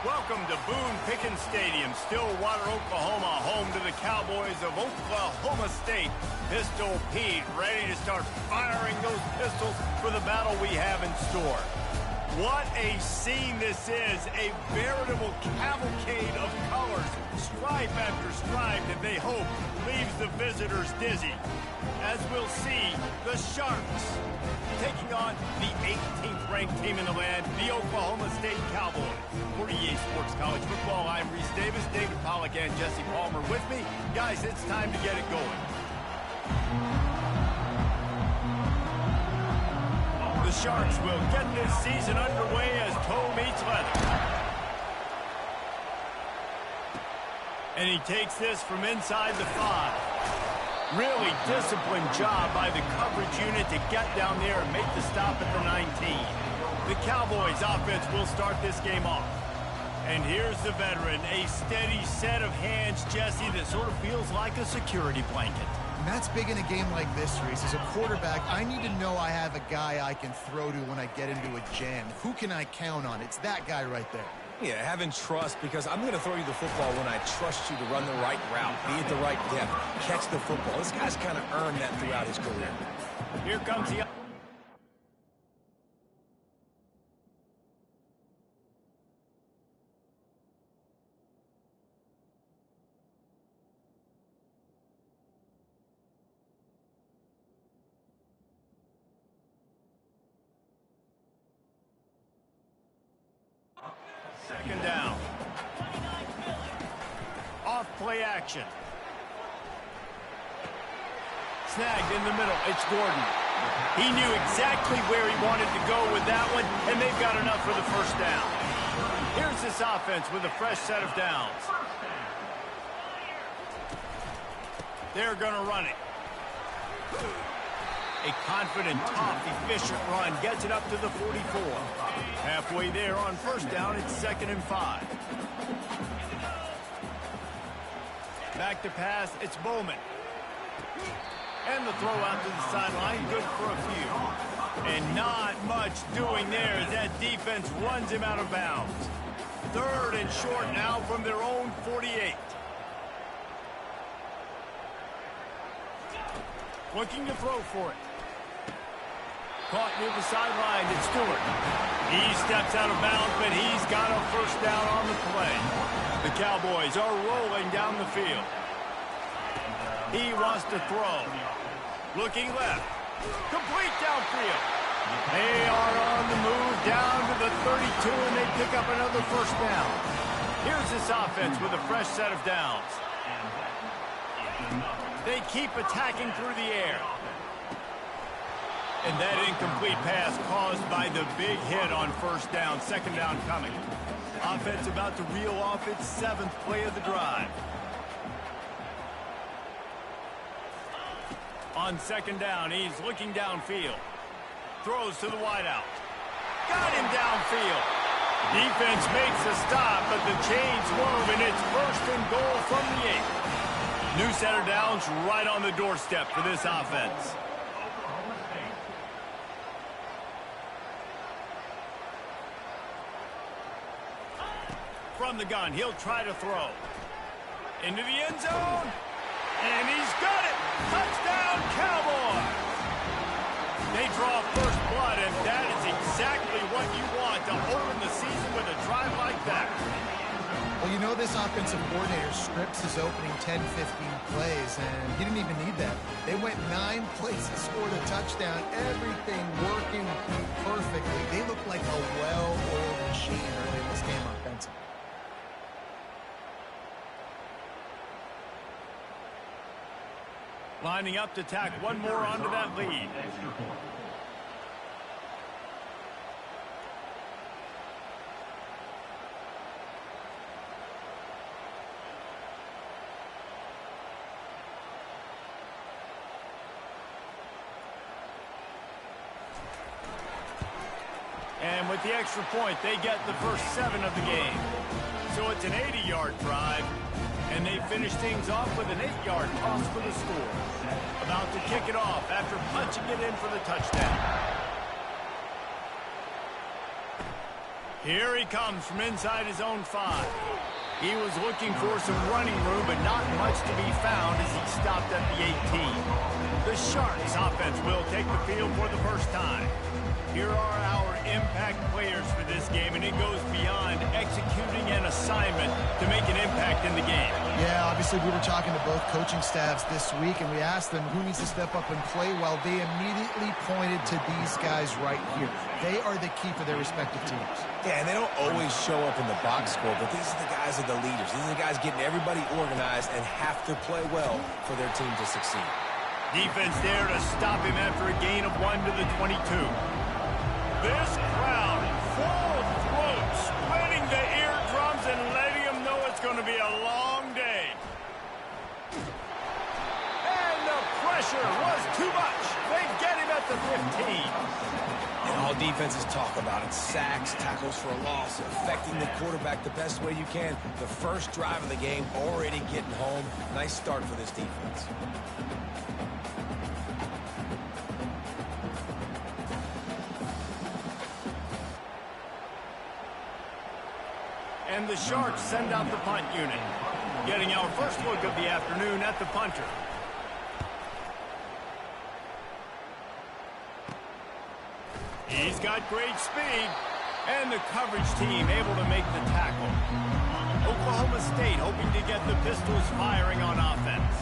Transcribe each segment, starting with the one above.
Welcome to Boone Pickens Stadium, Stillwater, Oklahoma, home to the Cowboys of Oklahoma State. Pistol Pete ready to start firing those pistols for the battle we have in store. What a scene this is, a veritable cavalcade of colors, stripe after stripe that they hope leaves the visitors dizzy. As we'll see, the Sharks taking on the 18th ranked team in the land, the Oklahoma State Cowboys. For EA Sports College Football, I'm Reese Davis, David Pollack and Jesse Palmer with me. Guys, it's time to get it going. The Sharks will get this season underway as toe meets leather. And he takes this from inside the 5. Really disciplined job by the coverage unit to get down there and make the stop at the 19. The Cowboys offense will start this game off. And here's the veteran, a steady set of hands, Jesse, that sort of feels like a security blanket. And that's big in a game like this, Reese. As a quarterback, I need to know I have a guy I can throw to when I get into a jam. Who can I count on? It's that guy right there. Yeah, having trust, because I'm going to throw you the football when I trust you to run the right route, be at the right depth, catch the football. This guy's kind of earned that throughout his career. Here comes the... Second down. Off play action. Snagged in the middle. It's Gordon. He knew exactly where he wanted to go with that one, and they've got enough for the first down. Here's this offense with a fresh set of downs. They're going to run it. A confident, tough, efficient run gets it up to the 44. Halfway there on first down, it's 2nd and 5. Back to pass, it's Bowman. And the throw out to the sideline, good for a few. And not much doing there as that defense runs him out of bounds. 3rd and short now from their own 48. Looking to throw for it. Caught near the sideline, it's Stewart. He steps out of bounds, but he's got a first down on the play. The Cowboys are rolling down the field. He wants to throw. Looking left. Complete downfield. They are on the move down to the 32, and they pick up another first down. Here's this offense with a fresh set of downs. They keep attacking through the air. And that incomplete pass caused by the big hit on first down. 2nd down coming. Offense about to reel off its 7th play of the drive. On 2nd down, he's looking downfield. Throws to the wideout. Got him downfield. Defense makes a stop, but the chains move, and it's 1st and goal from the 8. New set of downs right on the doorstep for this offense. From the gun, he'll try to throw. Into the end zone. And he's got it. Touchdown, Cowboys. They draw first blood, and that is exactly what you want to open the season with a drive like that. Well, you know this offensive coordinator scripts his opening 10, 15 plays, and he didn't even need that. They went 9 plays and scored a touchdown. Everything working perfectly. They look like a well-oiled machine early in this game offensively. Lining up to tack one more onto that lead. And with the extra point, they get the first 7 of the game. So it's an 80-yard drive. And they finish things off with an 8-yard toss for the score. About to kick it off after punching it in for the touchdown. Here he comes from inside his own 5. He was looking for some running room, but not much to be found as he stopped at the 18. The Sharks offense will take the field for the first time. Here are our impact players for this game, and it goes beyond executing an assignment to make an impact in the game. Yeah, obviously we were talking to both coaching staffs this week, and we asked them who needs to step up and play well. They immediately pointed to these guys right here. They are the key for their respective teams. Yeah, and they don't always show up in the box score, but these are the guys that are the leaders. These are the guys getting everybody organized and have to play well for their team to succeed. Defense there to stop him after a gain of 1 to the 22. This crowd, full throat, splitting the eardrums and letting them know it's going to be a long day. And the pressure was too much. They get him at the 15. And all defenses talk about it. Sacks, tackles for a loss, affecting the quarterback the best way you can. The first drive of the game, already getting home. Nice start for this defense. And the Sharks send out the punt unit. Getting our first look of the afternoon at the punter. He's got great speed. And the coverage team able to make the tackle. Oklahoma State hoping to get the Pistols firing on offense.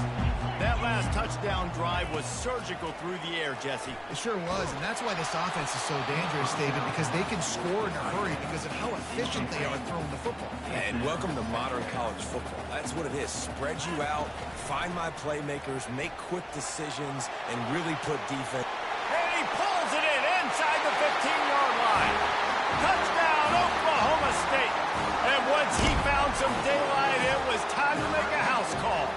That last touchdown drive was surgical through the air, Jesse. It sure was, and that's why this offense is so dangerous, David, because they can score in a hurry because of how efficient they are throwing the football. And welcome to modern college football. That's what it is. Spread you out, find my playmakers, make quick decisions, and really put defense. And he pulls it in inside the 15-yard line. Touchdown, Oklahoma State. And once he found some daylight, it was time to make a house call.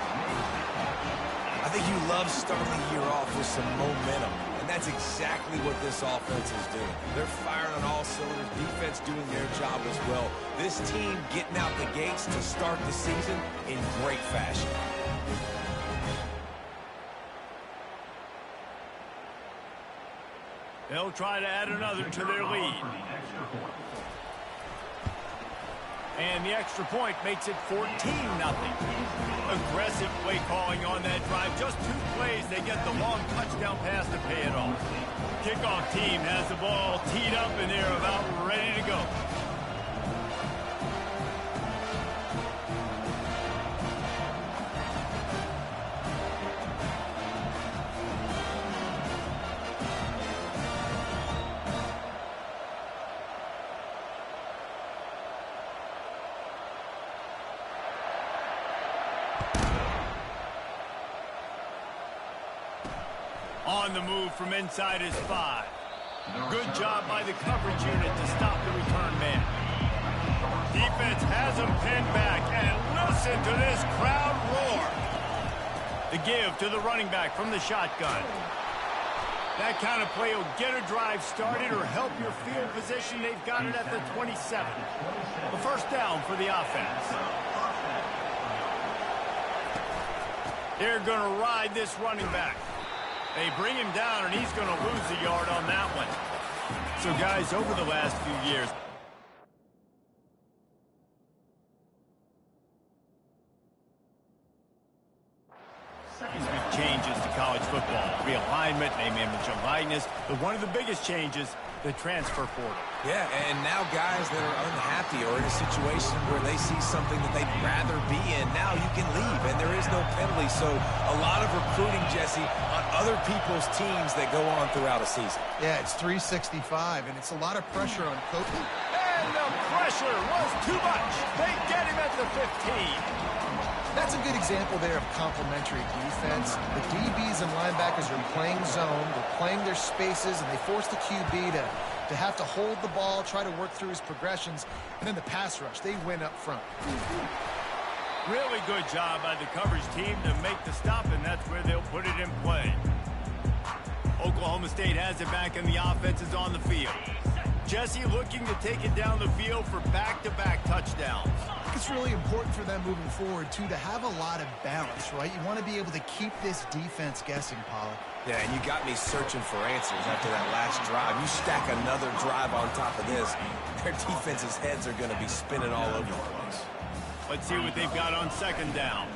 I think you love starting the year off with some momentum, and that's exactly what this offense is doing. They're firing on all cylinders, defense doing their job as well. This team getting out the gates to start the season in great fashion. They'll try to add another to their lead. And the extra point makes it 14-0. Aggressive play calling on that drive. Just 2 plays, they get the long touchdown pass to pay it off. Kickoff team has the ball teed up, and they're about ready to go. On the move from inside his 5. Good job by the coverage unit to stop the return man. Defense has him pinned back, and listen to this crowd roar. The give to the running back from the shotgun. That kind of play will get a drive started or help your field position. They've got it at the 27. The first down for the offense. They're going to ride this running back. They bring him down, and he's going to lose a yard on that one. So, guys, over the last few years, changes to college football. Realignment, name, image, and likeness. But one of the biggest changes, the transfer portal. Yeah, and now guys that are unhappy or in a situation where they see something that they'd rather be in, now you can leave, and there is no penalty. So a lot of recruiting, Jesse, on other people's teams that go on throughout a season. Yeah, it's 365, and it's a lot of pressure on coaches. And the pressure was too much. They get him at the 15. That's a good example there of complementary defense. The DBs and linebackers are playing zone, they're playing their spaces, and they force the QB to have to hold the ball, try to work through his progressions, and then the pass rush, they win up front. Really good job by the coverage team to make the stop, and that's where they'll put it in play. Oklahoma State has it back, and the offense is on the field. Jesse looking to take it down the field for back-to-back touchdowns. It's really important for them moving forward, too, to have a lot of balance, right? You want to be able to keep this defense guessing, Pollard. Yeah, and you got me searching for answers after that last drive. You stack another drive on top of this, their defense's heads are going to be spinning all over the place. Let's see what they've got on second down.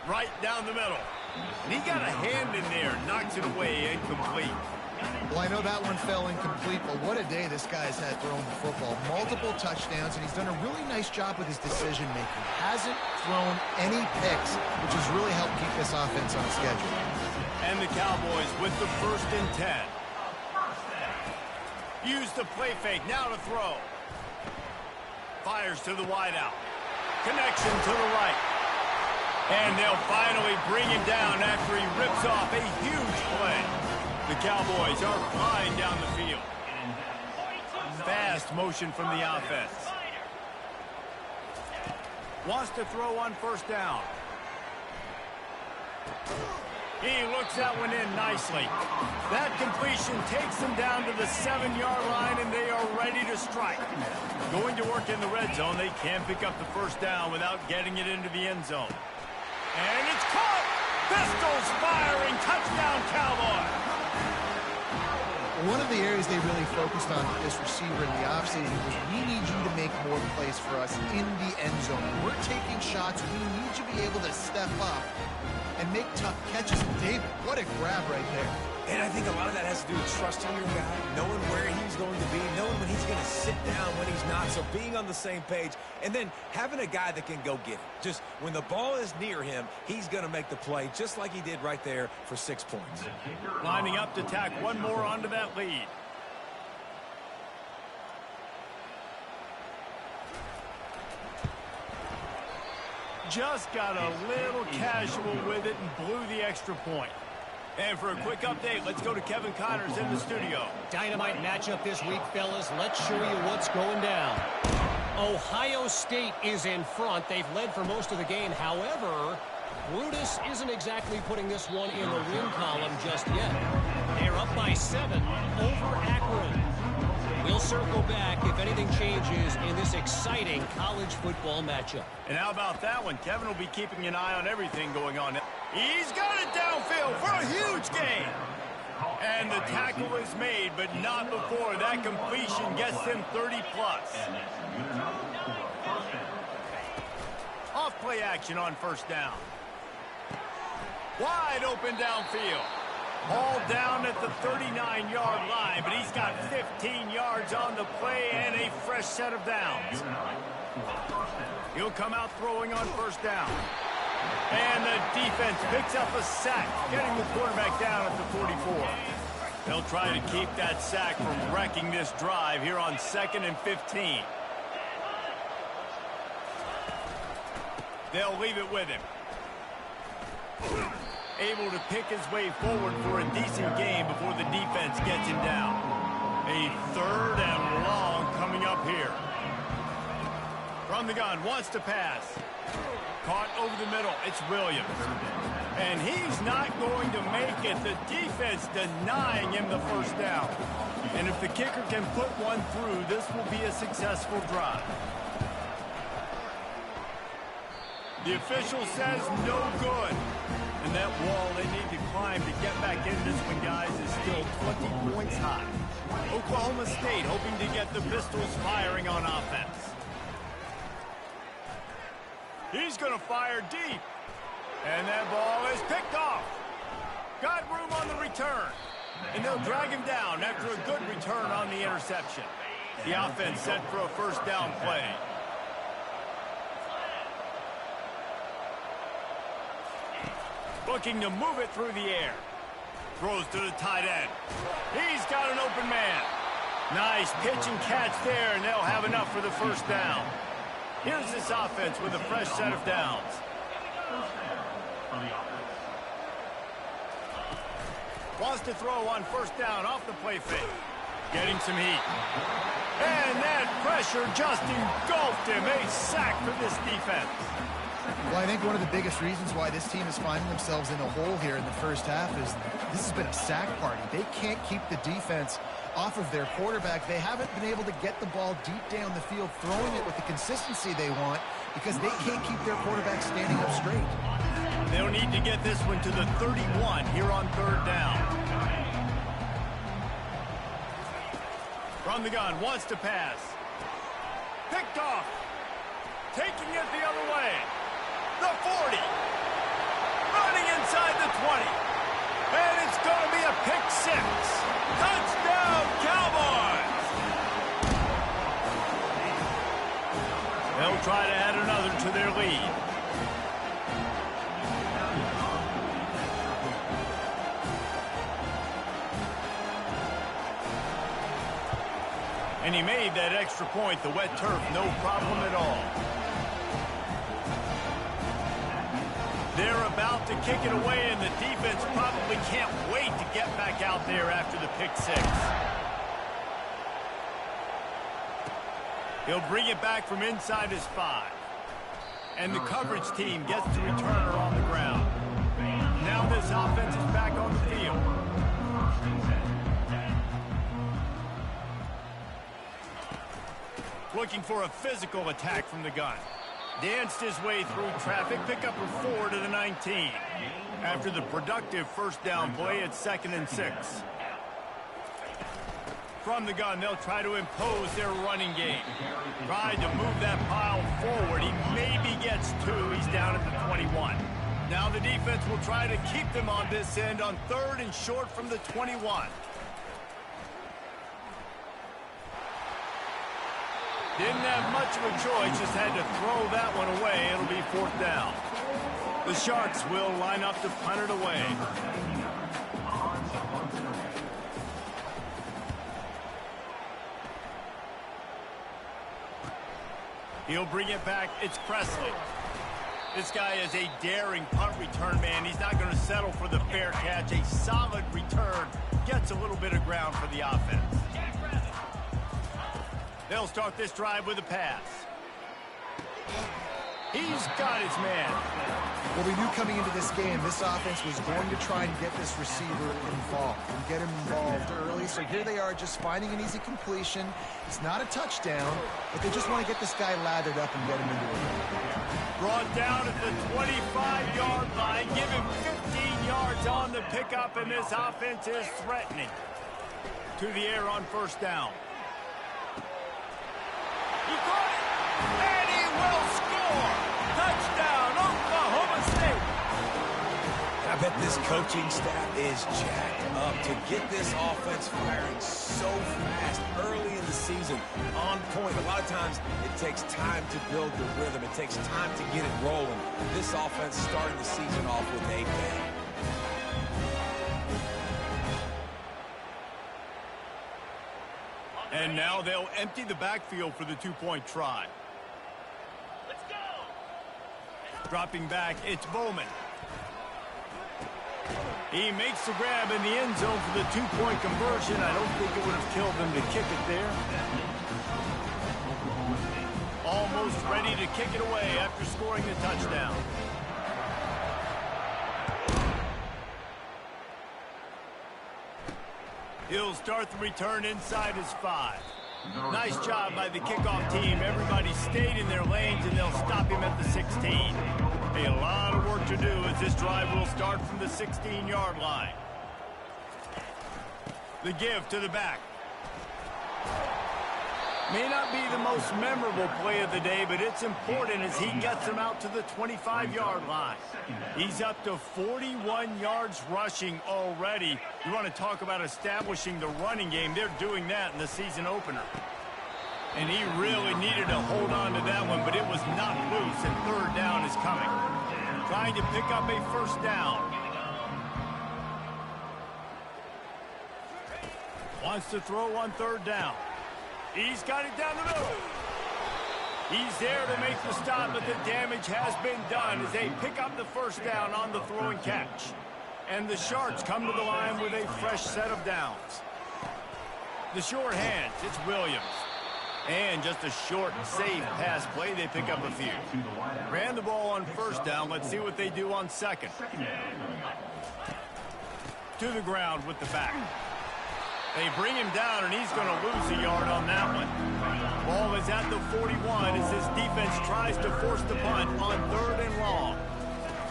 Right down the middle. And he got a hand in there, knocks it away, incomplete. Well, I know that one fell incomplete, but what a day this guy's had throwing the football. Multiple touchdowns, and he's done a really nice job with his decision-making. Hasn't thrown any picks, which has really helped keep this offense on schedule. And the Cowboys with the 1st and 10. Use the play fake, now to throw. Fires to the wideout. Connection to the right. And they'll finally bring him down after he rips off a huge play. The Cowboys are flying down the field. Fast motion from the offense. Wants to throw on 1st down. He looks that one in nicely. That completion takes them down to the 7-yard line, and they are ready to strike. Going to work in the red zone, they can pick up the 1st down without getting it into the end zone. And it's caught! Pistols firing! Touchdown, Cowboys! One of the areas they really focused on with this receiver in the offseason was we need you to make more plays for us in the end zone. We're taking shots. We need you to be able to step up and make tough catches. And David, what a grab right there. And I think a lot of that has to do with trusting your guy, knowing where he's going to be, knowing when he's going to sit down, when he's not, so being on the same page, and then having a guy that can go get it. Just when the ball is near him, he's going to make the play, just like he did right there for 6 points. Lining up to tack one more onto that lead. Just got a little casual with it and blew the extra point. And for a quick update, let's go to Kevin Connors in the studio. Dynamite matchup this week, fellas. Let's show you what's going down. Ohio State is in front. They've led for most of the game. However, Brutus isn't exactly putting this one in the win column just yet. They're up by 7 over Akron. We'll circle back if anything changes in this exciting college football matchup. And how about that one? Kevin will be keeping an eye on everything going on. He's got it downfield for a huge gain. And the tackle is made, but not before that completion gets them 30-plus. Off play action on 1st down. Wide open downfield. All down at the 39-yard line, but he's got 15 yards on the play and a fresh set of downs. He'll come out throwing on 1st down. And the defense picks up a sack, getting the quarterback down at the 44. They'll try to keep that sack from wrecking this drive here on 2nd and 15. They'll leave it with him. Able to pick his way forward for a decent game before the defense gets him down. A 3rd and long coming up here. From the gun, wants to pass. Caught over the middle, it's Williams. And he's not going to make it. The defense denying him the 1st down. And if the kicker can put one through, this will be a successful drive. The official says no good. And that wall they need to climb to get back into this one, guys, is still 20 points high. Oklahoma State hoping to get the Pistols firing on offense. He's going to fire deep. And that ball is picked off. Got room on the return. And they'll drag him down after a good return on the interception. The offense set for a 1st down play. Looking to move it through the air. Throws to the tight end. He's got an open man. Nice pitch and catch there, and they'll have enough for the 1st down. Here's this offense with a fresh set of downs. Wants to throw on 1st down off the play fake. Getting some heat. And that pressure just engulfed him. A sack for this defense. Well, I think one of the biggest reasons why this team is finding themselves in a hole here in the first half is this has been a sack party. They can't keep the defense off of their quarterback. They haven't been able to get the ball deep down the field, throwing it with the consistency they want because they can't keep their quarterback standing up straight. They'll need to get this one to the 31 here on third down. From the gun, wants to pass. Picked off. Taking it the other way. The 40. Running inside the 20. And it's going to be a pick six. Touchdown, Cowboys! They'll try to add another to their lead. And he made that extra point, the wet turf, no problem at all. They're about to kick it away, and the defense probably can't wait to get back out there after the pick six. He'll bring it back from inside his 5. And the coverage team gets the returner on the ground. Now this offense is back on the field. Looking for a physical attack from the gun. Danced his way through traffic, pick up a 4 to the 19. After the productive first down play, it's 2nd and 6. From the gun, they'll try to impose their running game. Tried to move that pile forward. He maybe gets 2. He's down at the 21. Now the defense will try to keep them on this end on 3rd and short from the 21. Didn't have much of a choice, just had to throw that one away. It'll be 4th down. The Sharks will line up to punt it away. He'll bring it back. It's Presley. This guy is a daring punt return man. He's not going to settle for the fair catch. A solid return. Gets a little bit of ground for the offense. They'll start this drive with a pass. He's got his man. Well, we knew coming into this game, this offense was going to try and get this receiver involved and get him involved early. So here they are just finding an easy completion. It's not a touchdown, but they just want to get this guy lathered up and get him into it. Brought down at the 25-yard line. Give him 15 yards on the pickup, and this offense is threatening. To the air on first down. He caught it, and he will score. Touchdown, Oklahoma State. I bet this coaching staff is jacked up to get this offense firing so fast early in the season, on point. A lot of times it takes time to build the rhythm. It takes time to get it rolling. This offense is starting the season off with a bang. And now they'll empty the backfield for the two-point try. Let's go. Dropping back, it's Bowman. He makes the grab in the end zone for the two-point conversion. I don't think it would have killed them to kick it there. Almost ready to kick it away after scoring the touchdown. He'll start the return inside his 5. Nice job by the kickoff team. Everybody stayed in their lanes, and they'll stop him at the 16. A lot of work to do as this drive will start from the 16-yard line. The give to the back. May not be the most memorable play of the day, but it's important as he gets them out to the 25-yard line. He's up to 41 yards rushing already. You want to talk about establishing the running game. They're doing that in the season opener. And he really needed to hold on to that one, but it was not loose, and third down is coming. Trying to pick up a first down. Wants to throw on third down. He's got it down the middle. He's there to make the stop, but the damage has been done as they pick up the first down on the throw and catch. And the Sharks come to the line with a fresh set of downs. The short hands, it's Williams. And just a short, safe pass play. They pick up a few. Ran the ball on first down. Let's see what they do on second. To the ground with the back. They bring him down, and he's going to lose a yard on that one. Ball is at the 41 as this defense tries to force the punt on 3rd and long.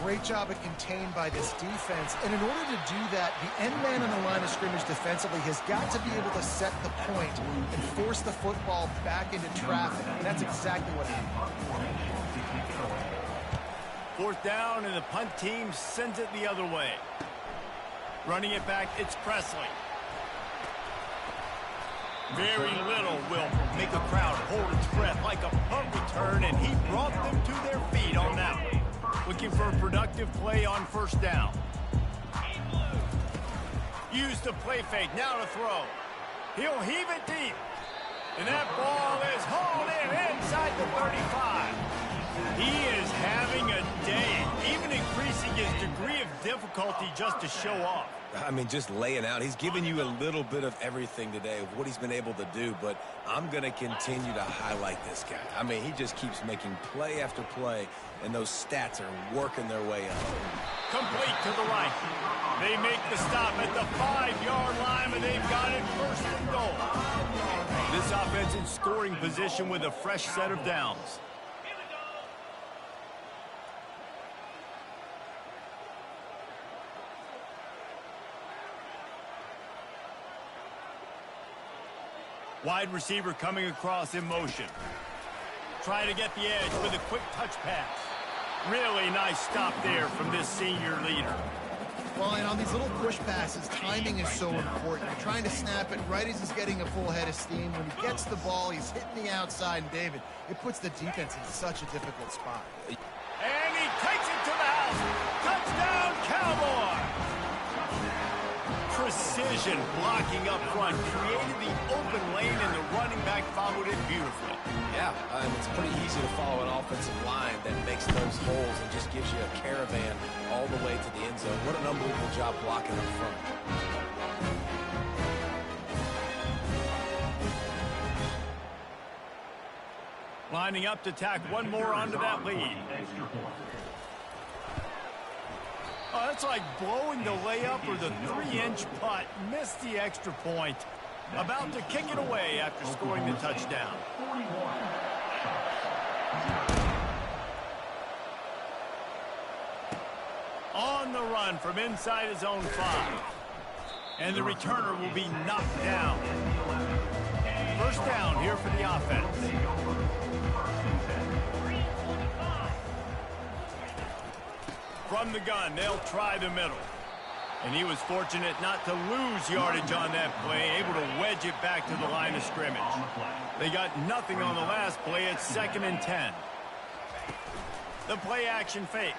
Great job at contained by this defense. And in order to do that, the end man on the line of scrimmage defensively has got to be able to set the point and force the football back into traffic. And that's exactly what happened. 4th down, and the punt team sends it the other way. Running it back, it's Presley. Very little will make a crowd hold its breath like a punt return, and he brought them to their feet on that one. Looking for a productive play on 1st down. Use the play fake, now to throw. He'll heave it deep. And that ball is hauled in inside the 35. He is having a day, even increasing his degree of difficulty just to show off. I mean, just laying out. He's given you a little bit of everything today of what he's been able to do, but I'm going to continue to highlight this guy. I mean, he just keeps making play after play, and those stats are working their way up. Complete to the right. They make the stop at the 5-yard line, and they've got it 1st and goal. This offense in scoring position with a fresh set of downs. Wide receiver coming across in motion. Trying to get the edge with a quick touch pass. Really nice stop there from this senior leader. Well, and on these little push passes, timing is so important. You're trying to snap it right as he's getting a full head of steam. When he gets the ball, he's hitting the outside, and David, it puts the defense in such a difficult spot. And he takes it to the house. Touchdown, Cowboy! Precision blocking up front created the open lane, and the running back followed it beautifully. Yeah, it's pretty easy to follow an offensive line that makes those holes and just gives you a caravan all the way to the end zone. What an unbelievable job blocking up front. Lining up to tack one more onto that lead. Oh, that's like blowing the layup or the 3-inch putt. Missed the extra point. About to kick it away after scoring the touchdown. On the run from inside his own 5. And the returner will be knocked down. 1st down here for the offense. From the gun, they'll try the middle. And he was fortunate not to lose yardage on that play, able to wedge it back to the line of scrimmage. They got nothing on the last play. It's 2nd and 10. The play action fake.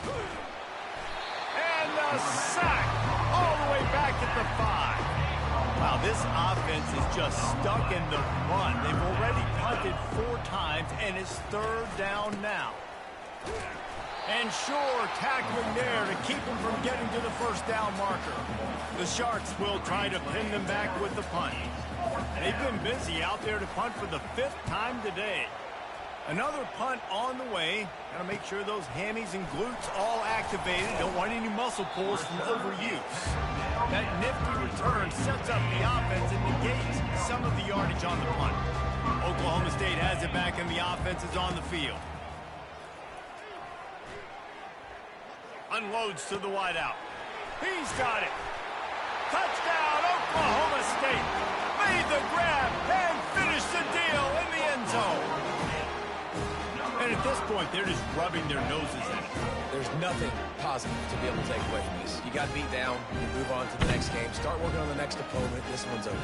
And a sack all the way back at the 5. Wow, this offense is just stuck in the run. They've already punted 4 times, and it's 3rd down now. And sure, tackling there to keep them from getting to the 1st down marker. The Sharks will try to pin them back with the punt. They've been busy out there to punt for the 5th time today. Another punt on the way. Got to make sure those hammies and glutes all activated. Don't want any muscle pulls from overuse. That nifty return sets up the offense and negates some of the yardage on the punt. Oklahoma State has it back, and the offense is on the field. Unloads to the wideout. He's got it. Touchdown, Oklahoma State. Made the grab and finished the deal in the end zone. And at this point, they're just rubbing their noses in it. There's nothing positive to be able to take away from this. You got beat down, you move on to the next game, start working on the next opponent. This one's over.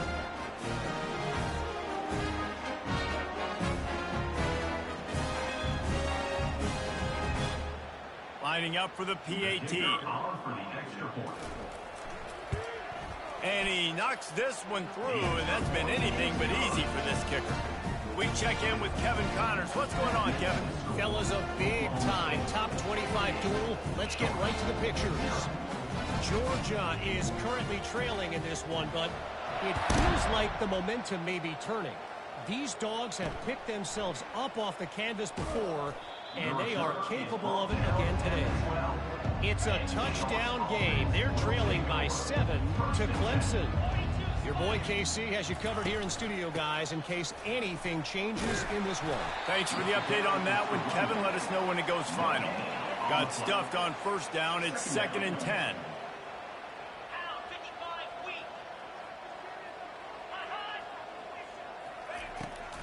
Lining up for the PAT. And he knocks this one through, and that's been anything but easy for this kicker. We check in with Kevin Connors. What's going on, Kevin? Fellas, a big-time top 25 duel. Let's get right to the pictures. Georgia is currently trailing in this one, but it feels like the momentum may be turning. These dogs have picked themselves up off the canvas before, and they are capable of it again today. It's a touchdown game. They're trailing by 7 to Clemson. Your boy KC has you covered here in studio, guys, in case anything changes in this one. Thanks for the update on that one, Kevin. Let us know when it goes final. Got stuffed on first down. It's 2nd and 10.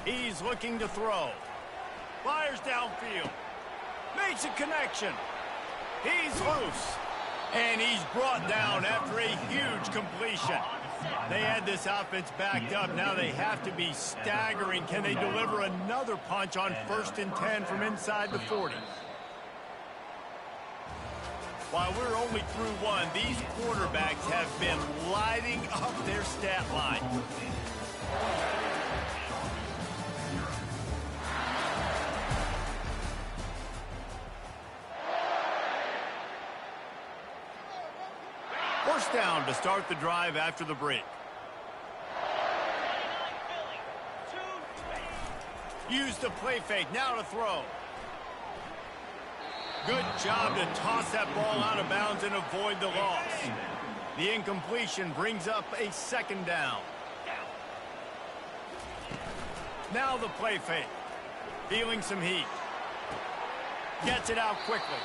He's looking to throw. Fires downfield. Makes a connection. He's loose. And he's brought down after a huge completion. They had this offense backed up. Now they have to be staggering. Can they deliver another punch on 1st and 10 from inside the 40? While we're only through one, these quarterbacks have been lighting up their stat line. First down to start the drive after the break. Use the play fake, now to throw. Good job to toss that ball out of bounds and avoid the loss. The incompletion brings up a 2nd down. Now the play fake. Feeling some heat. Gets it out quickly.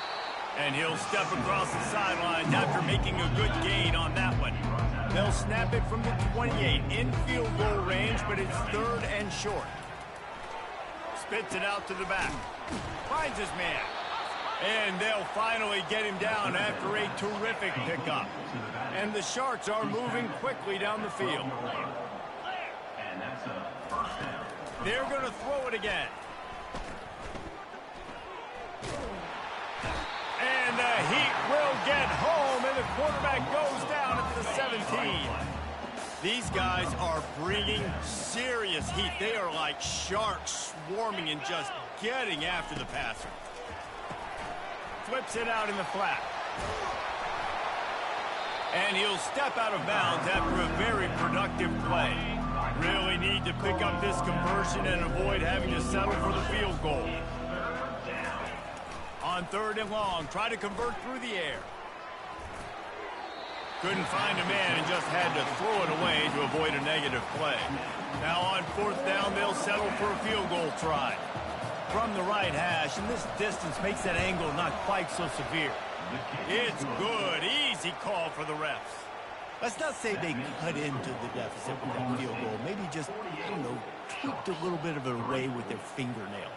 And he'll step across the sidelines after making a good gain on that one. They'll snap it from the 28 in field goal range, but it's 3rd and short. Spits it out to the back. Finds his man. And they'll finally get him down after a terrific pickup. And the Sharks are moving quickly down the field. They're going to throw it again. And the Heat will get home, and the quarterback goes down at the 17. These guys are bringing serious heat. They are like sharks swarming and just getting after the passer. Flips it out in the flat. And he'll step out of bounds after a very productive play. Really need to pick up this conversion and avoid having to settle for the field goal. On 3rd and long, try to convert through the air. Couldn't find a man and just had to throw it away to avoid a negative play. Now on 4th down, they'll settle for a field goal try. From the right hash, and this distance makes that angle not quite so severe. It's good. Easy call for the refs. Let's not say they cut into the deficit with that field goal. Maybe just, I don't know, tweaked a little bit of an array with their fingernail.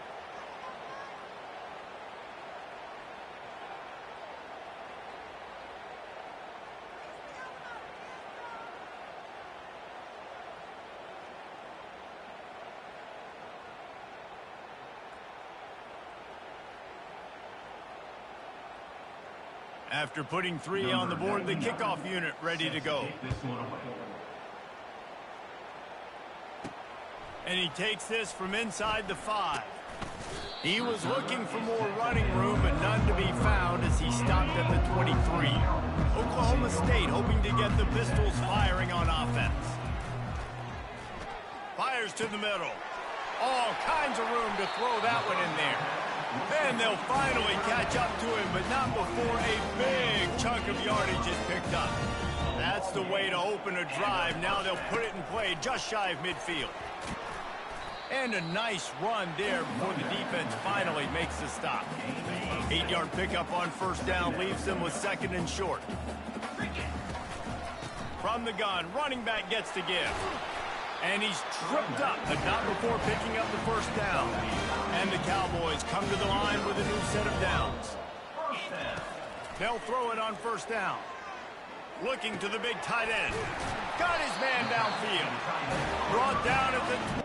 After putting 3 on the board, the kickoff unit ready to go. And he takes this from inside the 5. He was looking for more running room, but none to be found as he stopped at the 23. Oklahoma State hoping to get the Pistols firing on offense. Fires to the middle. All kinds of room to throw that one in there. And they'll finally catch up to him, but not before a big chunk of yardage is picked up. That's the way to open a drive. Now they'll put it in play just shy of midfield. And a nice run there before the defense finally makes the stop. 8-yard pickup on 1st down leaves them with 2nd and short. From the gun, running back gets to give. And he's tripped up, but not before picking up the 1st down. And the Cowboys come to the line with a new set of downs. They'll throw it on 1st down. Looking to the big tight end. Got his man downfield. Brought down at the...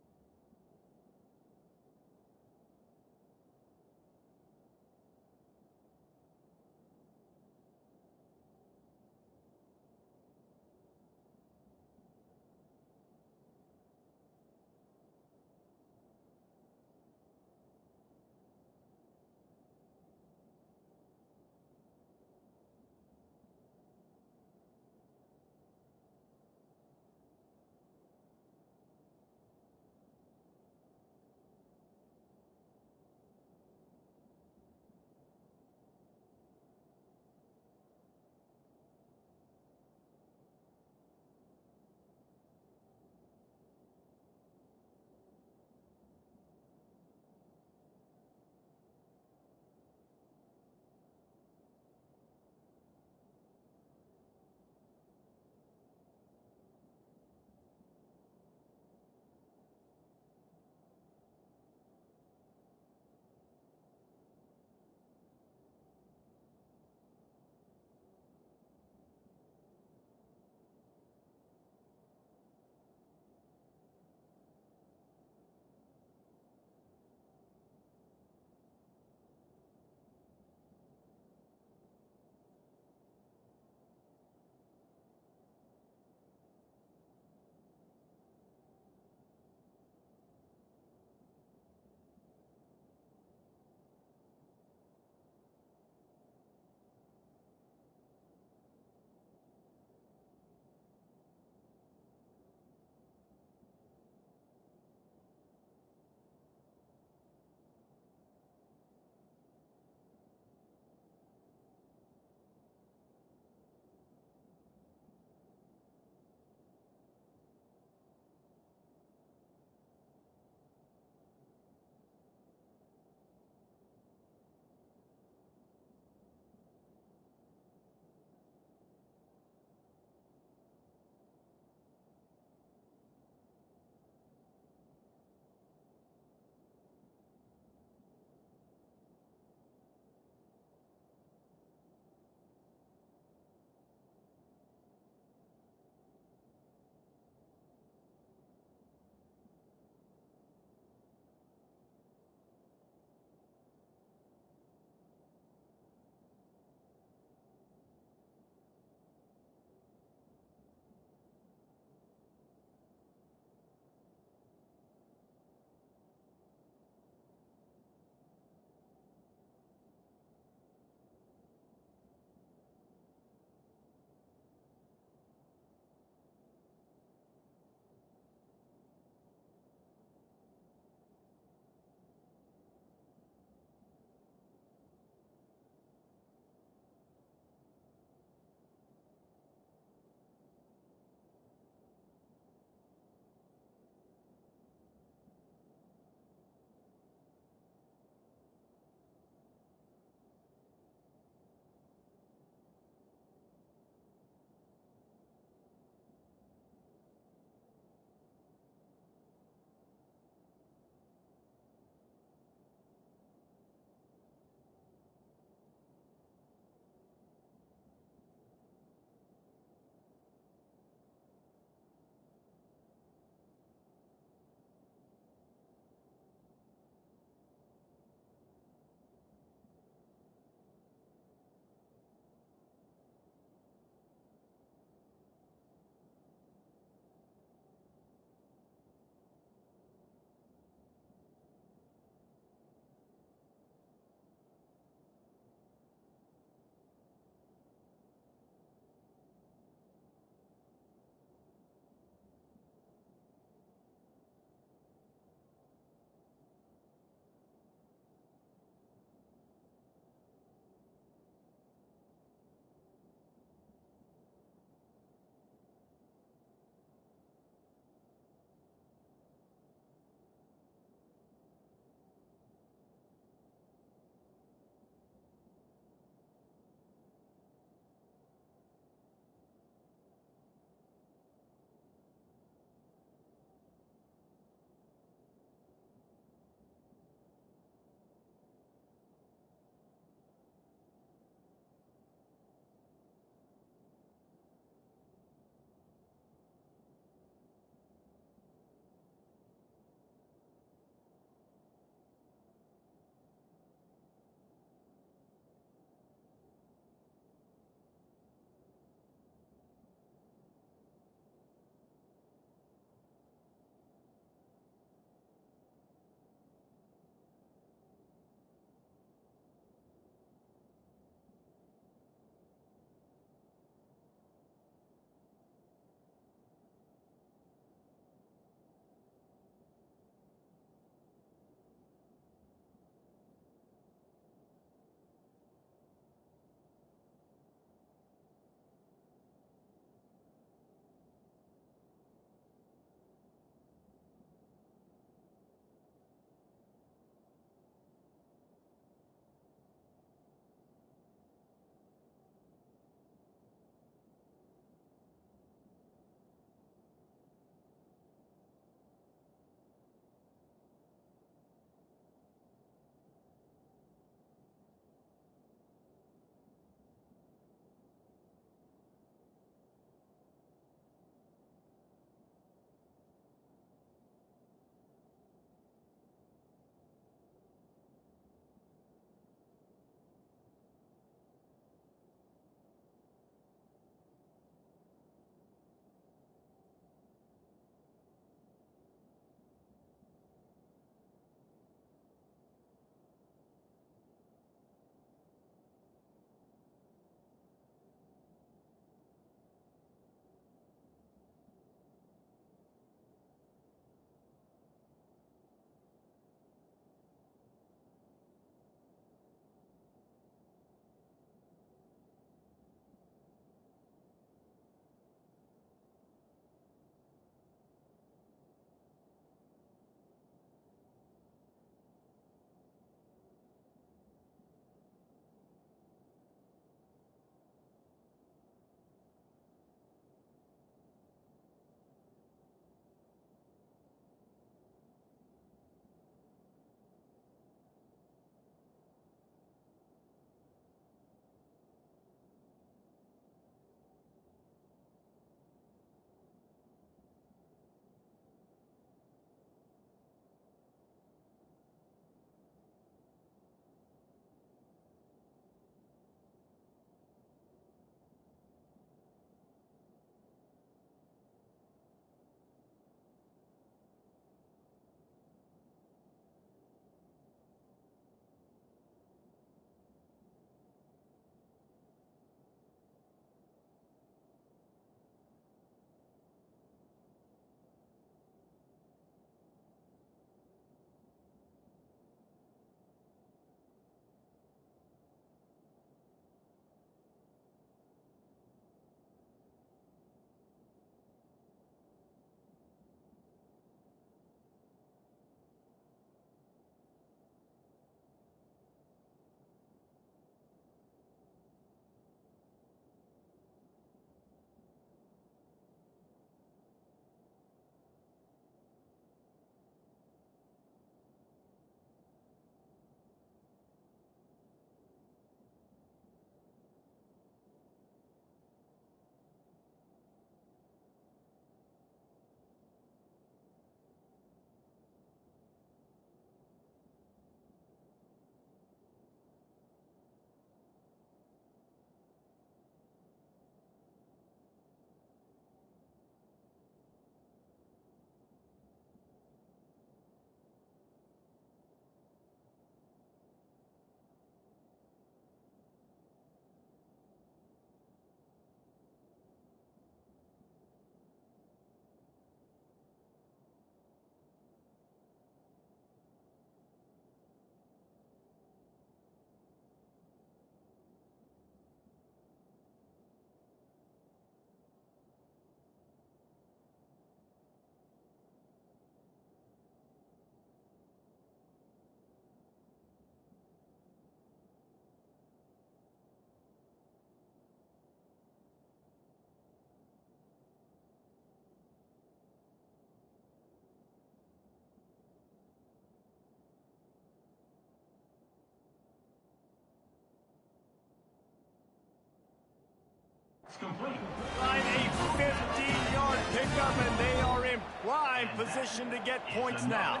Line a 15-yard pickup, and they are in prime position to get points now.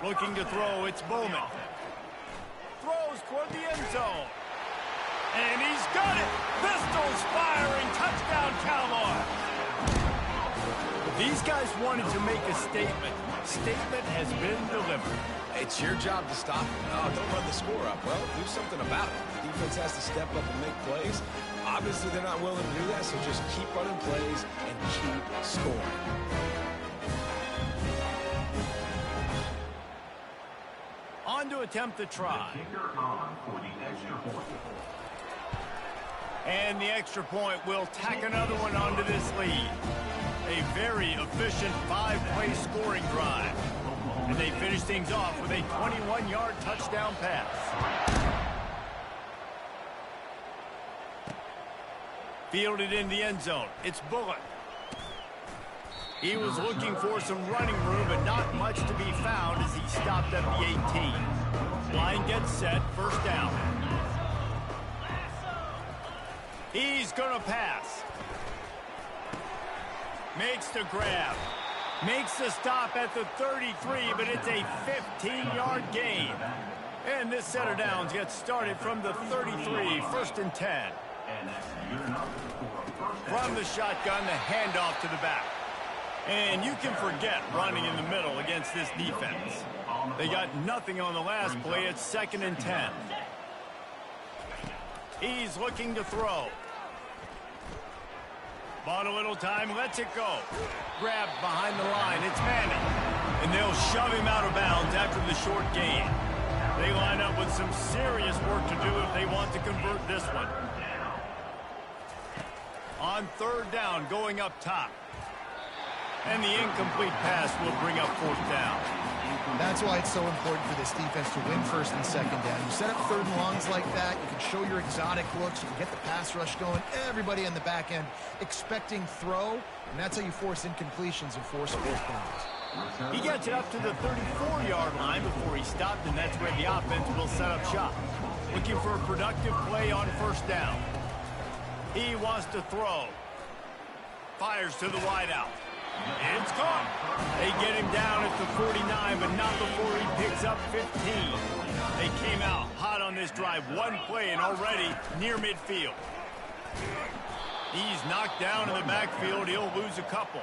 Looking to throw, it's Bowman. Throws toward the end zone. And he's got it. Pistols firing. Touchdown, Cowboys. These guys wanted to make a statement. Statement has been delivered. It's your job to stop it. No, don't run the score up. Well, do something about it. The defense has to step up and make plays. Obviously, they're not willing to do that, so just keep running plays and keep scoring. On to attempt the try. And the extra point will tack another one onto this lead. A very efficient 5-play scoring drive. And they finish things off with a 21-yard touchdown pass. Fielded in the end zone. It's Bullock. He was looking for some running room, but not much to be found as he stopped at the 18. Line gets set, first down. He's going to pass. Makes the grab. Makes the stop at the 33, but it's a 15-yard gain. And this set of downs gets started from the 33, first and 10. From the shotgun, the handoff to the back. And you can forget running in the middle against this defense. They got nothing on the last play. It's second and 10. He's looking to throw. Bought a little time, lets it go. Grabbed behind the line, it's Manning. And they'll shove him out of bounds after the short gain. They line up with some serious work to do if they want to convert this one. On third down, going up top. And the incomplete pass will bring up fourth down. That's why it's so important for this defense to win first and second down. You set up third and longs like that, you can show your exotic looks, you can get the pass rush going, everybody on the back end expecting throw, and that's how you force incompletions and force fourth downs. He gets it up to the 34-yard line before he stopped, and that's where the offense will set up shop. Looking for a productive play on first down. He wants to throw. Fires to the wideout. It's caught. They get him down at the 49, but not before he picks up 15. They came out hot on this drive. One play and already near midfield. He's knocked down in the backfield. He'll lose a couple.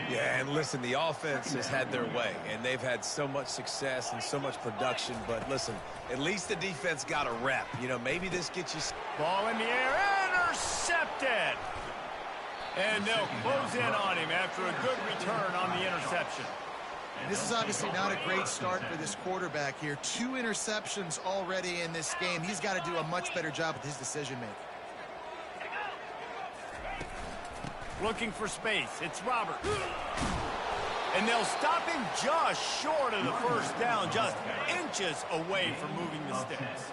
Yeah, and listen, the offense has had their way, and they've had so much success and so much production. But listen, at least the defense got a rep. You know, maybe this gets you... Ball in the air. Intercepted. And they'll close in on him after a good return on the interception. And this is obviously not a great start for this quarterback here. 2 interceptions already in this game. He's got to do a much better job with his decision-making. Looking for space. It's Robert. And they'll stop him just short of the first down, just inches away from moving the sticks.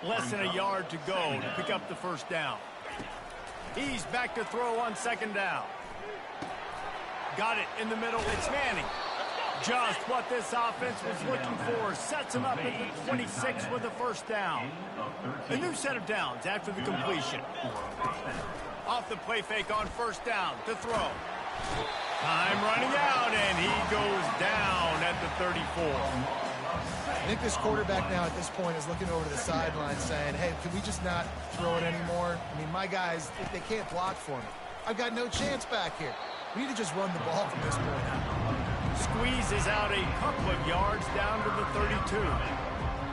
Less than a yard to go to pick up the first down. He's back to throw on second down. Got it in the middle. It's Manning. Just what this offense was looking for. Sets him up at the 26 with the first down. A new set of downs after the completion. Off the play fake on first down to throw. Time running out, and he goes down at the 34. I think this quarterback now at this point is looking over to the sideline saying, hey, can we just not throw it anymore? I mean, my guys, they can't block for me. I've got no chance back here. We need to just run the ball from this point on. Squeezes out a couple of yards down to the 32.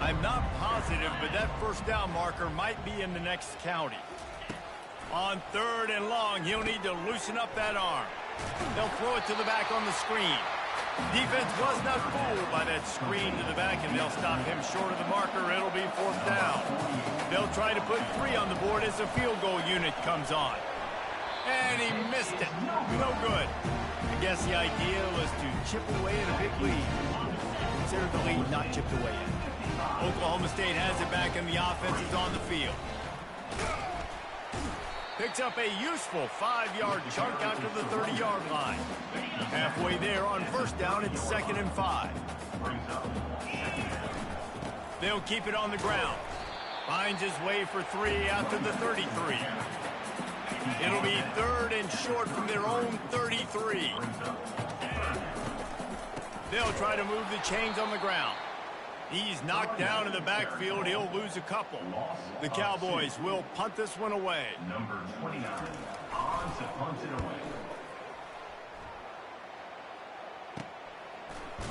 I'm not positive, but that first down marker might be in the next county. On third and long, he'll need to loosen up that arm. They'll throw it to the back on the screen. Defense was not fooled by that screen to the back, and they'll stop him short of the marker. It'll be fourth down. They'll try to put 3 on the board as the field goal unit comes on. And he missed it. No good. I guess the idea was to chip away at a big lead. Consider the lead not chipped away in. Oklahoma State has it back, and the offense is on the field. Picks up a useful 5-yard chunk after the 30-yard line. Halfway there on first down, it's second and 5. They'll keep it on the ground. Finds his way for 3 out to the 33. It'll be 3rd and short from their own 33. They'll try to move the chains on the ground. He's knocked down in the backfield. He'll lose a couple. The Cowboys will punt this one away. Number 29 on to punt it away.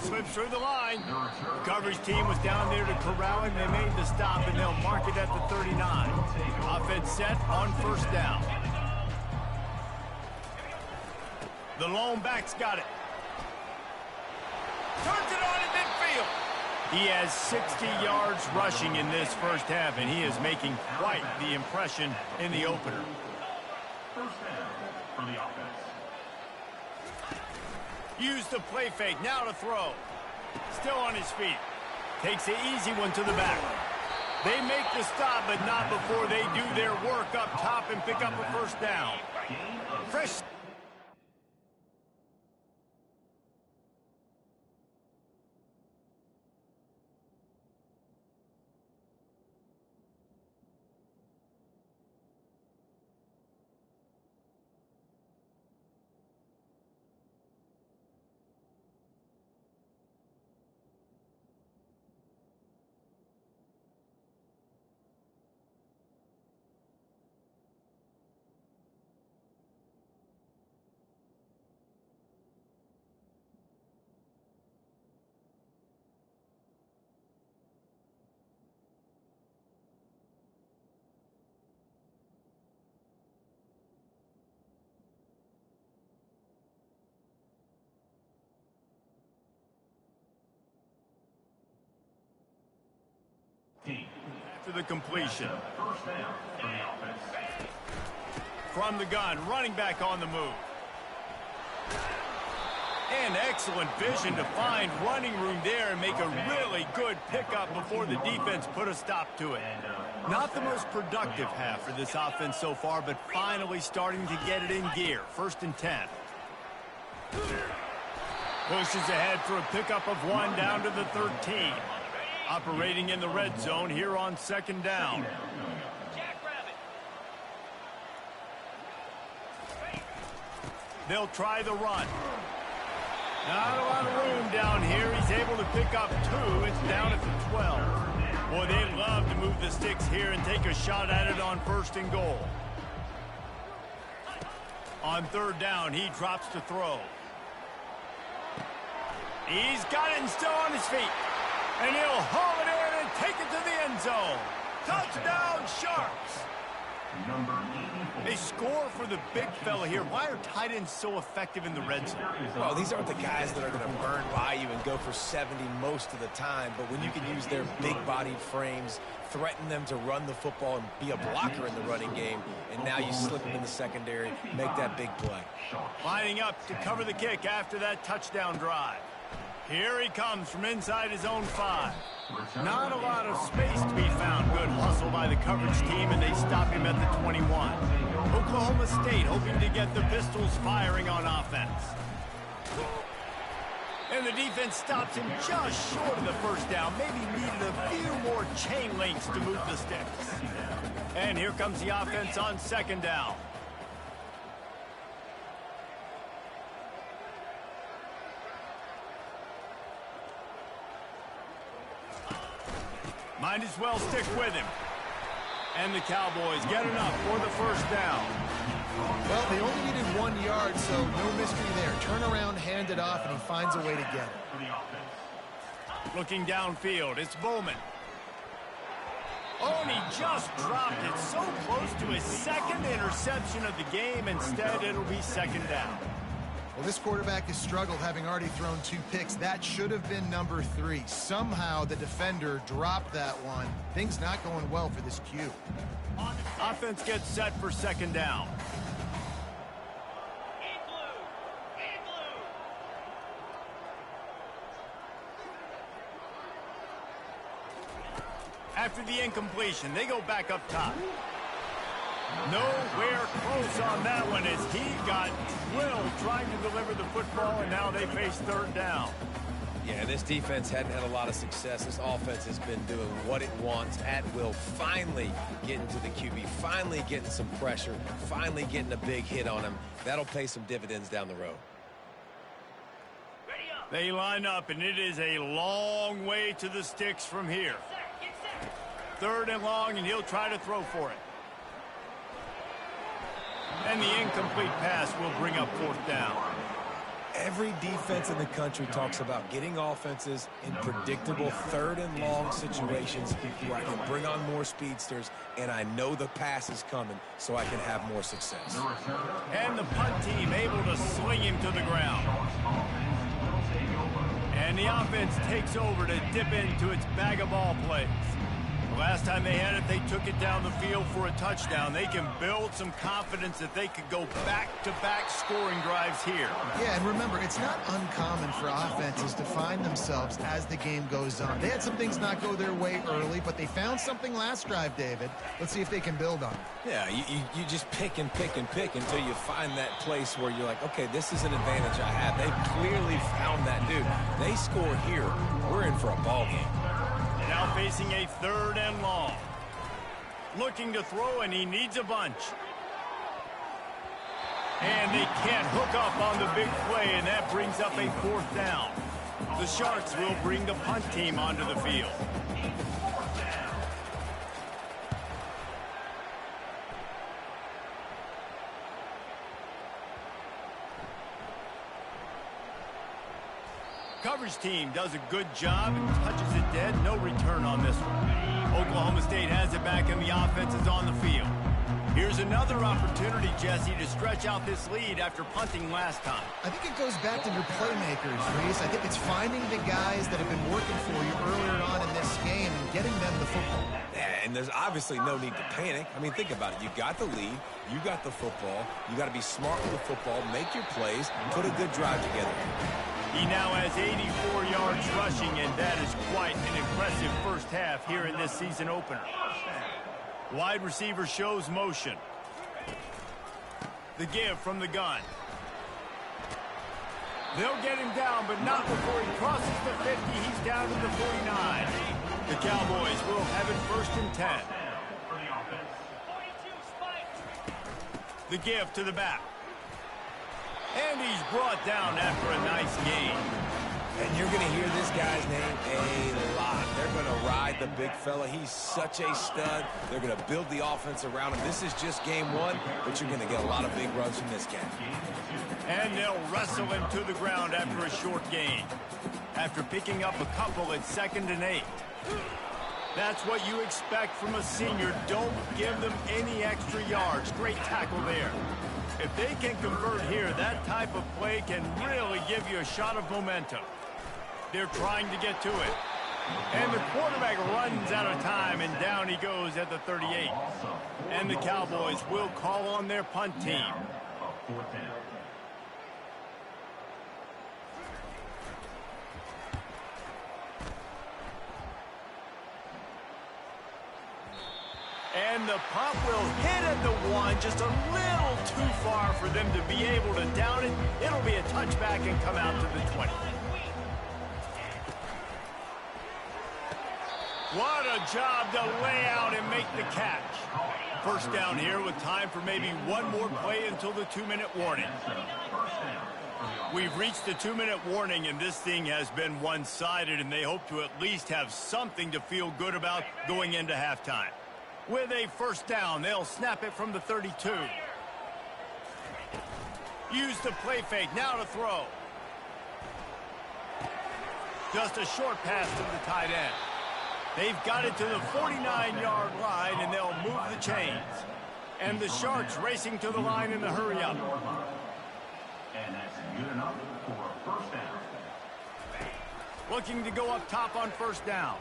Slips through the line. The coverage team was down there to corral him. They made the stop, and they'll mark it at the 39. Offense set on 1st down. The lone back's got it. Turns it on in midfield. He has 60 yards rushing in this first half, and he is making quite the impression in the opener. First down for the offense. Use the play fake, now to throw. Still on his feet. Takes the easy one to the back. They make the stop, but not before they do their work up top and pick up a first down. Fresh. After the completion. First down for the offense. From the gun, running back on the move. And excellent vision to find running room there and make a really good pickup before the defense put a stop to it. Not the most productive half for this offense so far, but finally starting to get it in gear. 1st and 10. Pushes ahead for a pickup of 1 down to the 13. Operating in the red zone here on 2nd down. They'll try the run. Not a lot of room down here. He's able to pick up 2. It's down at the 12. Boy, they'd love to move the sticks here and take a shot at it on 1st and goal. On 3rd down, he drops to throw. He's got it and still on his feet. And he'll haul it in and take it to the end zone. Touchdown, Sharks. Number 84. They score for the big fella here. Why are tight ends so effective in the red zone? Well, these aren't the guys that are going to burn by you and go for 70 most of the time, but when you can use their big-bodied frames, threaten them to run the football and be a blocker in the running game, and now you slip them in the secondary, make that big play. Lining up to cover the kick after that touchdown drive. Here he comes from inside his own 5. Not a lot of space to be found. Good hustle by the coverage team, and they stop him at the 21. Oklahoma State hoping to get the Pistols firing on offense. And the defense stops him just short of the first down. Maybe needed a few more chain links to move the sticks. And here comes the offense on 2nd down. Might as well stick with him. And the Cowboys get enough for the first down. Well, they only needed 1 yard, so no mystery there. Turn around, hand it off, and he finds a way to get it. Looking downfield, it's Bowman. Oh, and he just dropped it so close to his 2nd interception of the game. Instead, it'll be 2nd down. Well, this quarterback has struggled, having already thrown 2 picks. That should have been number 3. Somehow the defender dropped that one. Things not going well for this Q. Offense gets set for 2nd down. After the incompletion, they go back up top. Nowhere close on that one as he got drilled trying to deliver the football, and now they face 3rd down. Yeah, this defense hadn't had a lot of success. This offense has been doing what it wants at will, finally getting to the QB, finally getting some pressure, finally getting a big hit on him. That'll pay some dividends down the road. They line up, and it is a long way to the sticks from here. Third and long, and he'll try to throw for it. And the incomplete pass will bring up fourth down. Every defense in the country talks about getting offenses in predictable third and long situations where I can bring on more speedsters and I know the pass is coming so I can have more success. And the punt team able to sling him to the ground. And the offense takes over to dip into its bag of ball plays. Last time they had it, they took it down the field for a touchdown. They can build some confidence that they could go back-to-back scoring drives here. Yeah, and remember, it's not uncommon for offenses to find themselves as the game goes on. They had some things not go their way early, but they found something last drive, David. Let's see if they can build on it. Yeah, you just pick and pick and pick until you find that place where you're like, okay, this is an advantage I have. They've clearly found that, dude. They score here, we're in for a ball game. Now facing a third and long. Looking to throw, and he needs a bunch. And they can't hook up on the big play, and that brings up a fourth down. The Sharks will bring the punt team onto the field. Coverage team does a good job and touches it dead. No return on this one. Oklahoma State has it back, and the offense is on the field. Here's another opportunity, Jesse, to stretch out this lead after punting last time. I think it goes back to your playmakers, Reese. I think it's finding the guys that have been working for you earlier on in this game and getting them the football. Yeah, and there's obviously no need to panic. I mean, think about it. You got the lead. You got the football. You got to be smart with the football, make your plays, put a good drive together. He now has 84 yards rushing, and that is quite an impressive first half here in this season opener. Wide receiver shows motion. The give from the gun. They'll get him down, but not before he crosses the 50. He's down to the 49. The Cowboys will have it 1st and 10. The give to the back. And he's brought down after a nice gain. And you're going to hear this guy's name a lot. They're going to ride the big fella. He's such a stud. They're going to build the offense around him. This is just game one, but you're going to get a lot of big runs from this cat. And they'll wrestle him to the ground after a short gain. After picking up a couple at 2nd and 8. That's what you expect from a senior. Don't give them any extra yards. Great tackle there. If they can convert here, that type of play can really give you a shot of momentum. They're trying to get to it. And the quarterback runs out of time, and down he goes at the 38. And the Cowboys will call on their punt team. And the punt will hit at the 1, just a little too far for them to be able to down it. It'll be a touchback and come out to the 20. What a job to lay out and make the catch. First down here with time for maybe one more play until the 2-minute warning. We've reached the 2-minute warning, and this thing has been one-sided, and they hope to at least have something to feel good about going into halftime. With a first down, they'll snap it from the 32. Use the play fake, now to throw. Just a short pass to the tight end. They've got it to the 49-yard line, and they'll move the chains. And the Sharks racing to the line in the hurry-up. And that's good enough for a first down. Looking to go up top on first down.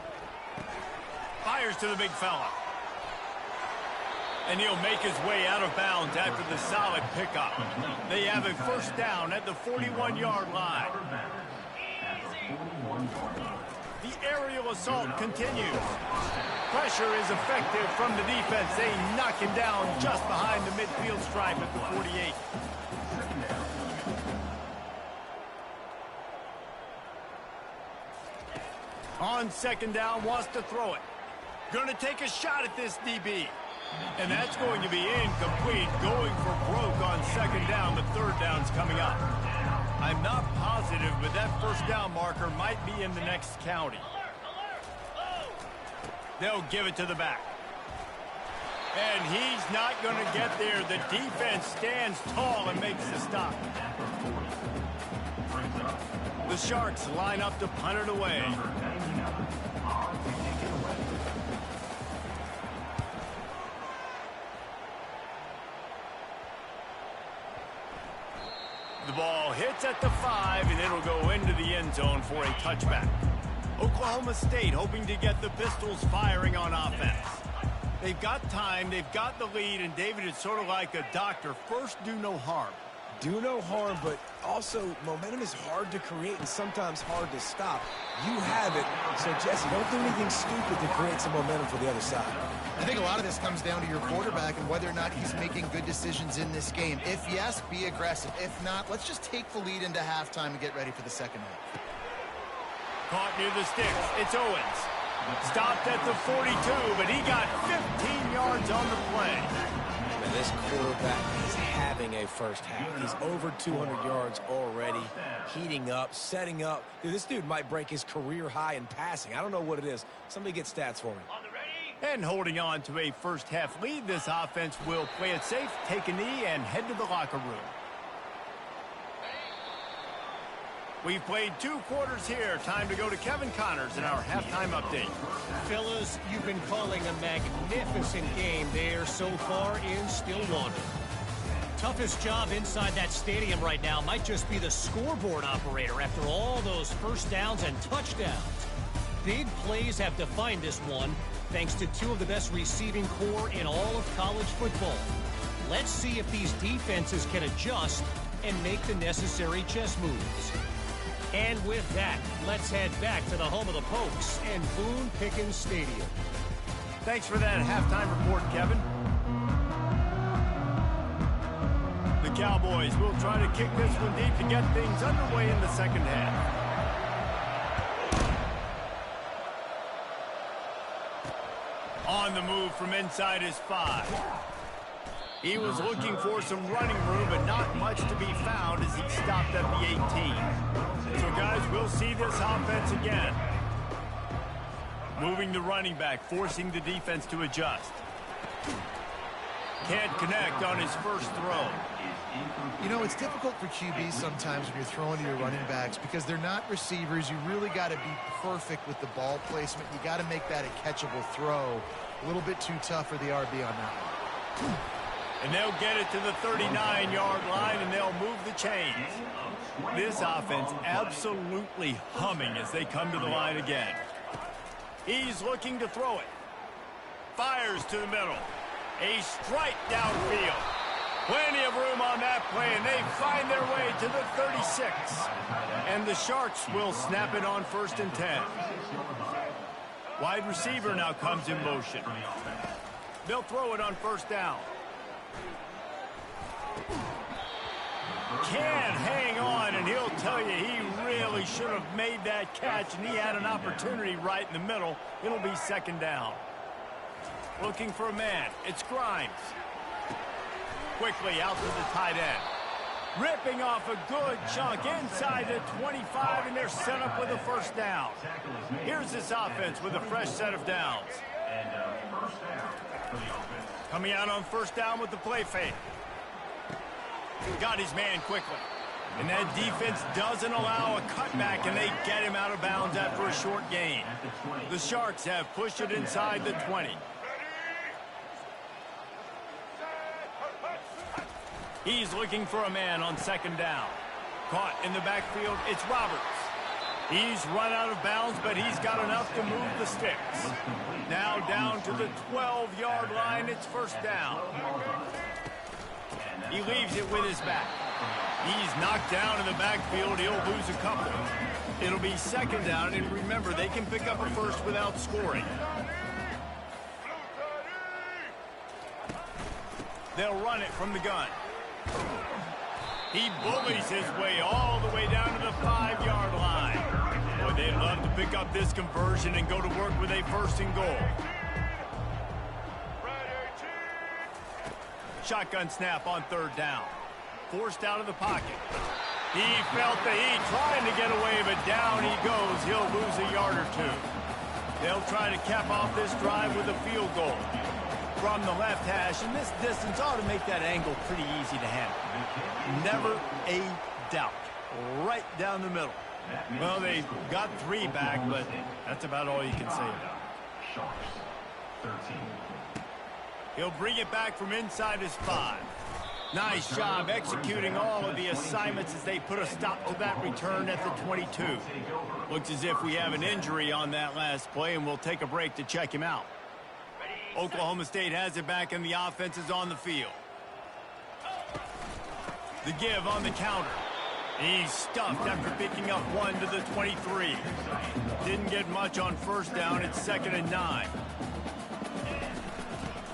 Fires to the big fella. And he'll make his way out of bounds after the solid pickup. They have a first down at the 41-yard line. The aerial assault continues. Pressure is effective from the defense. They knock him down just behind the midfield stripe at the 48. On second down, wants to throw it. Going to take a shot at this DB. And that's going to be incomplete, going for broke on second down. The third down's coming up. I'm not positive, but that first down marker might be in the next county. They'll give it to the back. And he's not going to get there. The defense stands tall and makes the stop. The Sharks line up to punt it away. The ball hits at the 5, and it'll go into the end zone for a touchback. Oklahoma State hoping to get the Pistols firing on offense. They've got time, they've got the lead, and David, it's sort of like a doctor. First, do no harm. Do no harm, but also momentum is hard to create and sometimes hard to stop. You have it, so Jesse, don't do anything stupid to create some momentum for the other side. I think a lot of this comes down to your quarterback and whether or not he's making good decisions in this game. If yes, be aggressive. If not, let's just take the lead into halftime and get ready for the second half. Caught near the sticks. It's Owens. Stopped at the 42, but he got 15 yards on the play. And this quarterback is having a first half. He's over 200 yards already, heating up, setting up. Dude, this dude might break his career high in passing. I don't know what it is. Somebody get stats for me. And holding on to a first-half lead, this offense will play it safe, take a knee, and head to the locker room. We've played 2 quarters here. Time to go to Kevin Connors in our halftime update. Fellas, you've been calling a magnificent game there so far in Stillwater. Toughest job inside that stadium right now might just be the scoreboard operator after all those first downs and touchdowns. Big plays have defined this one, thanks to 2 of the best receiving core in all of college football. Let's see if these defenses can adjust and make the necessary chess moves. And with that, let's head back to the home of the Pokes and Boone Pickens Stadium. Thanks for that halftime report, Kevin. The Cowboys will try to kick this one deep to get things underway in the second half. On the move from inside his 5. He was looking for some running room, but not much to be found as he stopped at the 18. So, guys, we'll see this offense again. Moving the running back, forcing the defense to adjust. Can't connect on his first throw. You know, it's difficult for QBs sometimes when you're throwing to your running backs because they're not receivers. You really got to be perfect with the ball placement. You got to make that a catchable throw. A little bit too tough for the RB on that one. And they'll get it to the 39-yard line, and they'll move the chains. This offense absolutely humming as they come to the line again. He's looking to throw it. Fires to the middle. A strike downfield. Plenty of room on that play, and they find their way to the 36. And the Sharks will snap it on 1st and 10. Wide receiver now comes in motion. They'll throw it on 1st down. Can hang on, and he'll tell you he really should have made that catch, and he had an opportunity right in the middle. It'll be 2nd down. Looking for a man. It's Grimes. Quickly out to the tight end. Ripping off a good chunk inside the 25, and they're set up with a 1st down. Here's this offense with a fresh set of downs. Coming out on 1st down with the play fake. Got his man quickly. And that defense doesn't allow a cutback, and they get him out of bounds after a short gain. The Sharks have pushed it inside the 20. He's looking for a man on 2nd down. Caught in the backfield, it's Roberts. He's run out of bounds, but he's got enough to move the sticks. Now down to the 12-yard line, it's 1st down. He leaves it with his back. He's knocked down in the backfield. He'll lose a couple. It'll be 2nd down, and remember, they can pick up a 1st without scoring. They'll run it from the gun. He bullies his way all the way down to the 5-yard line. Boy, they'd love to pick up this conversion and go to work with a first and goal. Shotgun snap on third down. Forced out of the pocket. He felt the heat trying to get away, but down he goes. He'll lose a yard or two. They'll try to cap off this drive with a field goal from the left hash, and this distance ought to make that angle pretty easy to handle. Never a doubt. Right down the middle. Well, they got 3 back, but that's about all you can say about it. Sharks, 13. He'll bring it back from inside his 5. Nice job executing all of the assignments as they put a stop to that return at the 22. Looks as if we have an injury on that last play, and we'll take a break to check him out. Oklahoma State has it back, and the offense is on the field. The give on the counter. He's stuffed after picking up 1 to the 23. Didn't get much on first down. It's 2nd and 9.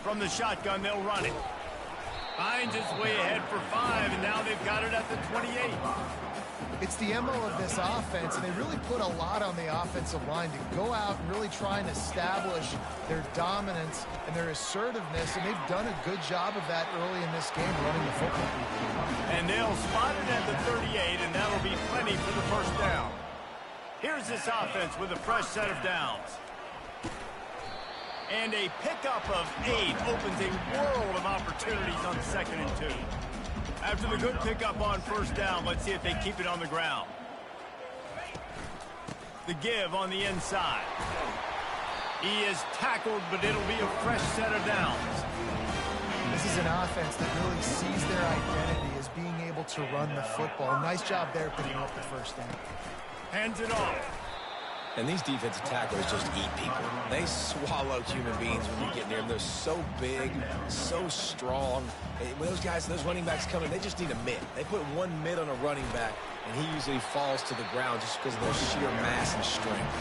From the shotgun, they'll run it. Finds his way ahead for 5, and now they've got it at the 28. It's the MO of this offense, and they really put a lot on the offensive line to go out and really try and establish their dominance and their assertiveness, and they've done a good job of that early in this game running the football. And they'll spot it at the 38, and that'll be plenty for the first down. Here's this offense with a fresh set of downs. And a pickup of 8 opens a world of opportunities on 2nd and 2. After the good pickup on first down, let's see if they keep it on the ground. The give on the inside. He is tackled, but it'll be a fresh set of downs. This is an offense that really sees their identity as being able to run the football. Nice job there picking up the first down. Hands it off. And these defensive tacklers just eat people. They swallow human beings when you get near them. They're so big, so strong. When those guys, those running backs come in, they just need a mid. They put 1 mid on a running back, and he usually falls to the ground just because of their sheer mass and strength.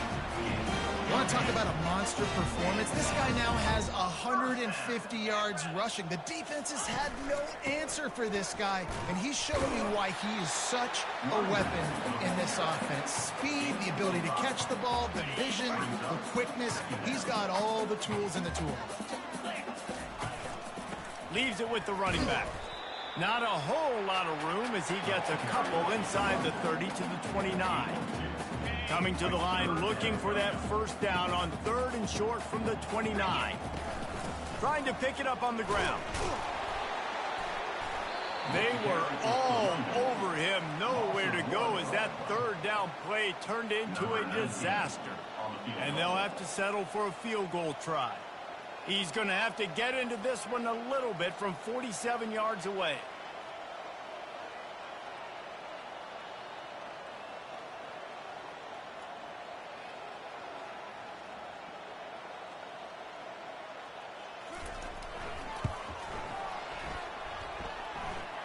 You want to talk about a monster performance? This guy now has 150 yards rushing. The defense has had no answer for this guy, and he's showing you why he is such a weapon in this offense. Speed, the ability to catch the ball, the vision, the quickness. He's got all the tools in the tool. Leaves it with the running back. Not a whole lot of room as he gets a couple inside the 30 to the 29. Coming to the line, looking for that first down on 3rd and short from the 29. Trying to pick it up on the ground. They were all over him, nowhere to go as that 3rd down play turned into a disaster. And they'll have to settle for a field goal try. He's going to have to get into this one a little bit from 47 yards away.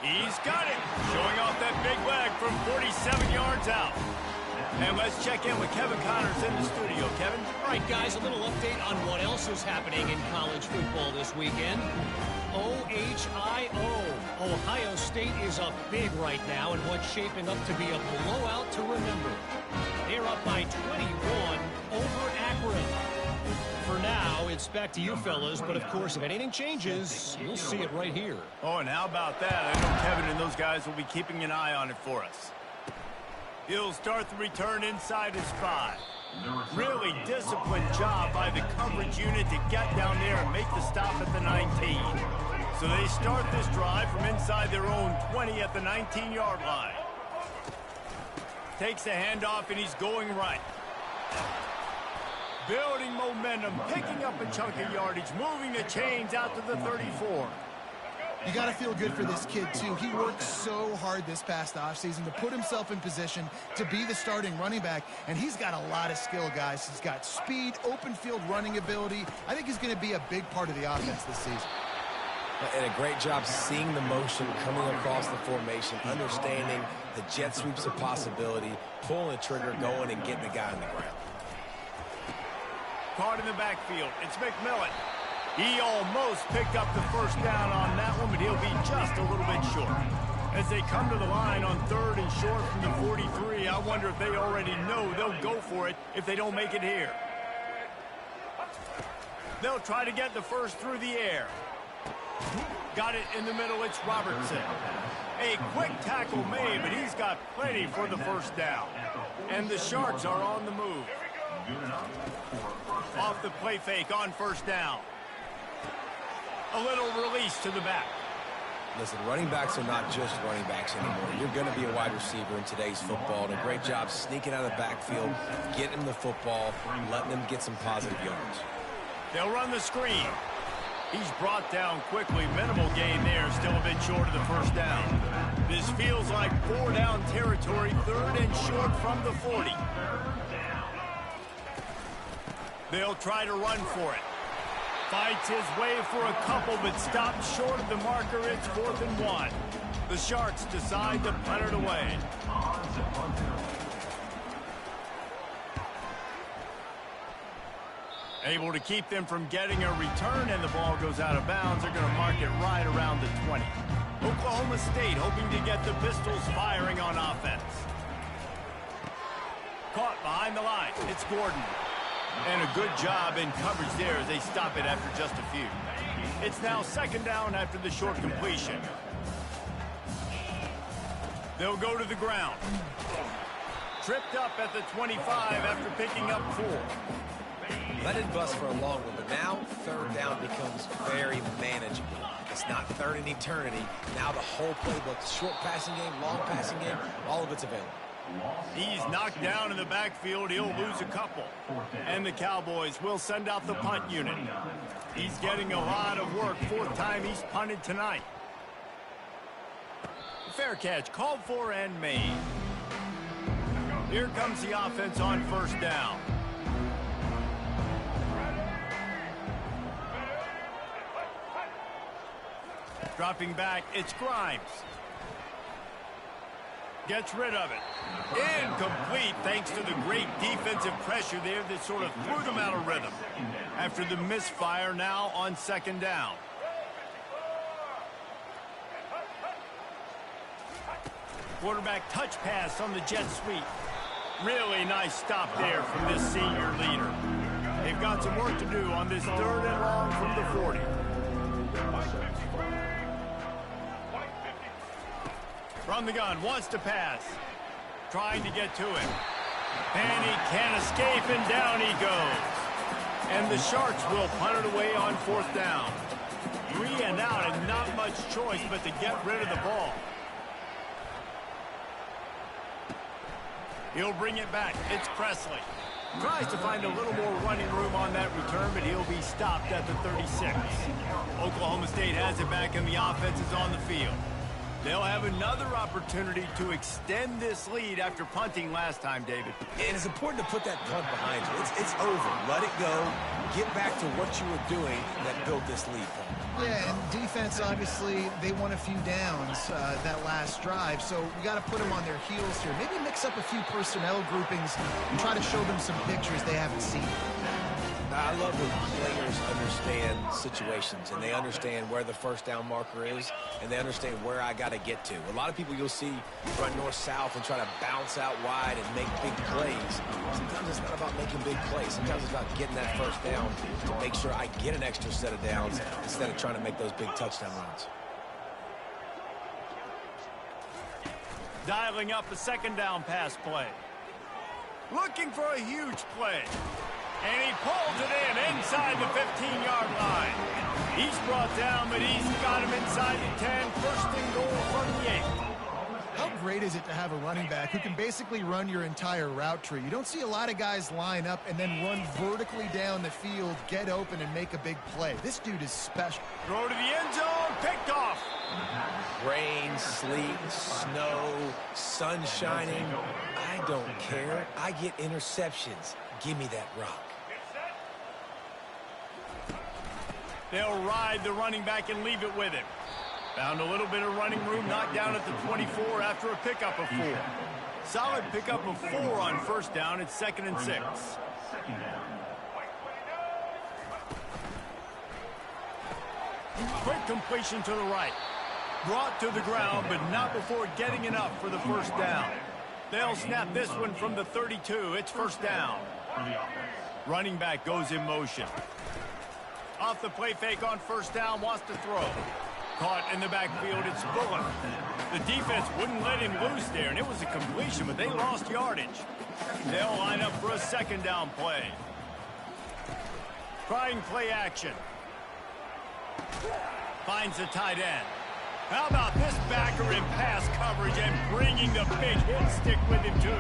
He's got it, showing off that big leg from 47 yards out. And let's check in with Kevin Connors in the studio. Kevin? All right, guys, a little update on what else is happening in college football this weekend. OHIO. Ohio State is up big right now in what's shaping up to be a blowout to remember. They're up by 21 over Akron. For now, it's back to you fellas, but of course, if anything changes, you'll see it right here. Oh, and how about that? I know Kevin and those guys will be keeping an eye on it for us. He'll start the return inside his 5. Really disciplined job by the coverage unit to get down there and make the stop at the 19. So they start this drive from inside their own 20 at the 19-yard line. Takes the handoff, and he's going right. Building momentum, picking up a chunk of yardage, moving the chains out to the 34. You got to feel good for this kid, too. He worked so hard this past offseason to put himself in position to be the starting running back, and he's got a lot of skill, guys. He's got speed, open field running ability. I think he's going to be a big part of the offense this season. And a great job seeing the motion coming across the formation, understanding the jet sweep's a possibility, pulling the trigger, going and getting the guy on the ground. Caught in the backfield. It's McMillan. He almost picked up the first down on that one, but he'll be just a little bit short. As they come to the line on 3rd and short from the 43, I wonder if they already know they'll go for it if they don't make it here. They'll try to get the first through the air. Got it in the middle, it's Robertson. A quick tackle made, but he's got plenty for the first down. And the Sharks are on the move. Off the play fake on first down. A little release to the back. Listen, running backs are not just running backs anymore. You're going to be a wide receiver in today's football. And a great job sneaking out of the backfield, getting the football, letting them get some positive yards. They'll run the screen. He's brought down quickly. Minimal gain there, still a bit short of the first down. This feels like 4-down territory, 3rd and short from the 40. They'll try to run for it. Fights his way for a couple, but stops short of the marker. It's 4th and 1. The Sharks decide to punt it away. Able to keep them from getting a return, and the ball goes out of bounds. They're going to mark it right around the 20. Oklahoma State hoping to get the Pistols firing on offense. Caught behind the line. It's Gordon. And a good job in coverage there as they stop it after just a few. It's now 2nd down after the short completion. They'll go to the ground. Tripped up at the 25 after picking up 4. Let it bust for a long one, but now 3rd down becomes very manageable. It's not 3rd in eternity. Now the whole playbook, short passing game, long passing game, all of it's available. He's knocked down in the backfield. He'll lose a couple. And the Cowboys will send out the punt unit. He's getting a lot of work. 4th time he's punted tonight. Fair catch called for and made. Here comes the offense on 1st down. Dropping back, it's Grimes. Gets rid of it. Incomplete thanks to the great defensive pressure there that sort of threw them out of rhythm. After the misfire, now on 2nd down. Quarterback touch pass on the jet sweep. Really nice stop there from this senior leader. They've got some work to do on this 3rd and long from the 40. From the gun, wants to pass. Trying to get to him. And he can't escape, and down he goes. And the Sharks will punt it away on 4th down. 3 and out, and not much choice but to get rid of the ball. He'll bring it back. It's Presley. Tries to find a little more running room on that return, but he'll be stopped at the 36. Oklahoma State has it back, and the offense is on the field. They'll have another opportunity to extend this lead after punting last time, David. And it's important to put that punt behind you. It's over. Let it go. Get back to what you were doing that built this lead. Yeah, and defense, obviously, they won a few downs that last drive, so we got to put them on their heels here. Maybe mix up a few personnel groupings and try to show them some pictures they haven't seen. I love when players understand situations, and they understand where the 1st down marker is, and they understand where I got to get to. A lot of people you'll see run north-south and try to bounce out wide and make big plays. Sometimes it's not about making big plays. Sometimes it's about getting that 1st down to make sure I get an extra set of downs instead of trying to make those big touchdown runs. Dialing up a 2nd down pass play. Looking for a huge play. And he pulls it in inside the 15-yard line. He's brought down, but he's got him inside the 10. 1st and goal from the 8. How great is it to have a running back who can basically run your entire route tree? You don't see a lot of guys line up and then run vertically down the field, get open, and make a big play. This dude is special. Throw to the end zone, picked off. Rain, sleet, snow, sun shining. I don't care. I get interceptions. Give me that rock. They'll ride the running back and leave it with him. Found a little bit of running room, knocked down at the 24 after a pickup of 4. Solid pickup of 4 on 1st down. It's 2nd and 6. Quick completion to the right. Brought to the ground, but not before getting enough for the first down. They'll snap this one from the 32. It's first down. Running back goes in motion. Off the play fake on first down, wants to throw. Caught in the backfield, it's Bullock. The defense wouldn't let him loose there, and it was a completion, but they lost yardage. They'll line up for a second down play. Trying play action. Finds the tight end. How about this backer in pass coverage and bringing the big hit stick with him, too?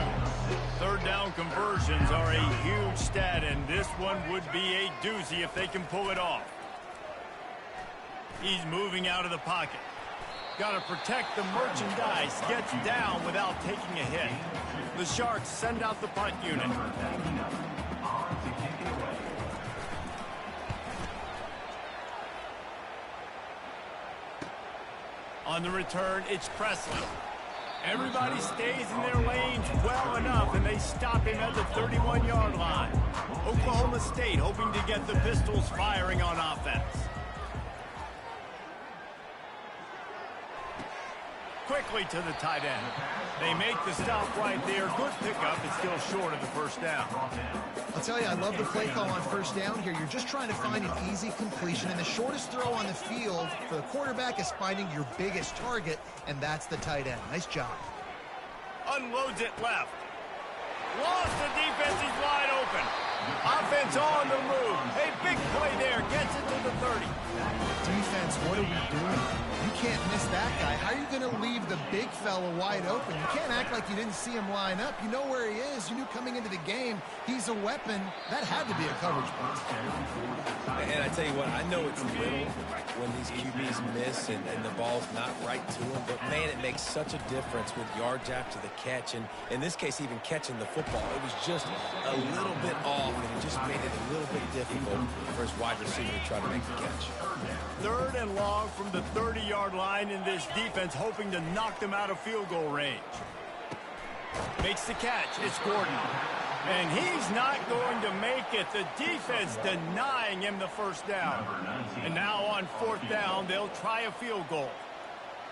Third down conversions are a huge stat, and this one would be a doozy if they can pull it off. He's moving out of the pocket. Got to protect the merchandise. Gets down without taking a hit. The Sharks send out the punt unit. On the return, it's Presley. Everybody stays in their lanes well enough, and they stop him at the 31-yard line. Oklahoma State hoping to get the Pistols firing on offense. Quickly to the tight end. They make the stop right there. Good pickup. It's still short of the first down. I'll tell you, I love the play call on first down here. You're just trying to find an easy completion, and the shortest throw on the field for the quarterback is finding your biggest target, and that's the tight end. Nice job. Unloads it left. Lost the defense. He's wide open. Offense on the move. A big play there. Gets it to the 30. Defense, what are we doing? You can't miss that guy. How are you going to leave the big fella wide open? You can't act like you didn't see him line up. You know where he is. You knew coming into the game he's a weapon. That had to be a coverage play. And I tell you what, I know it's little when these QBs miss and the ball's not right to them, but man, it makes such a difference with yards after the catch, and in this case, even catching the football. It was just a little bit off, and it just made it a little bit difficult for his wide receiver to try to make the catch. Third and long from the 30-yard line, in this defense hoping to knock them out of field goal range. Makes the catch. It's Gordon. And he's not going to make it. The defense denying him the first down. And now on fourth down, they'll try a field goal.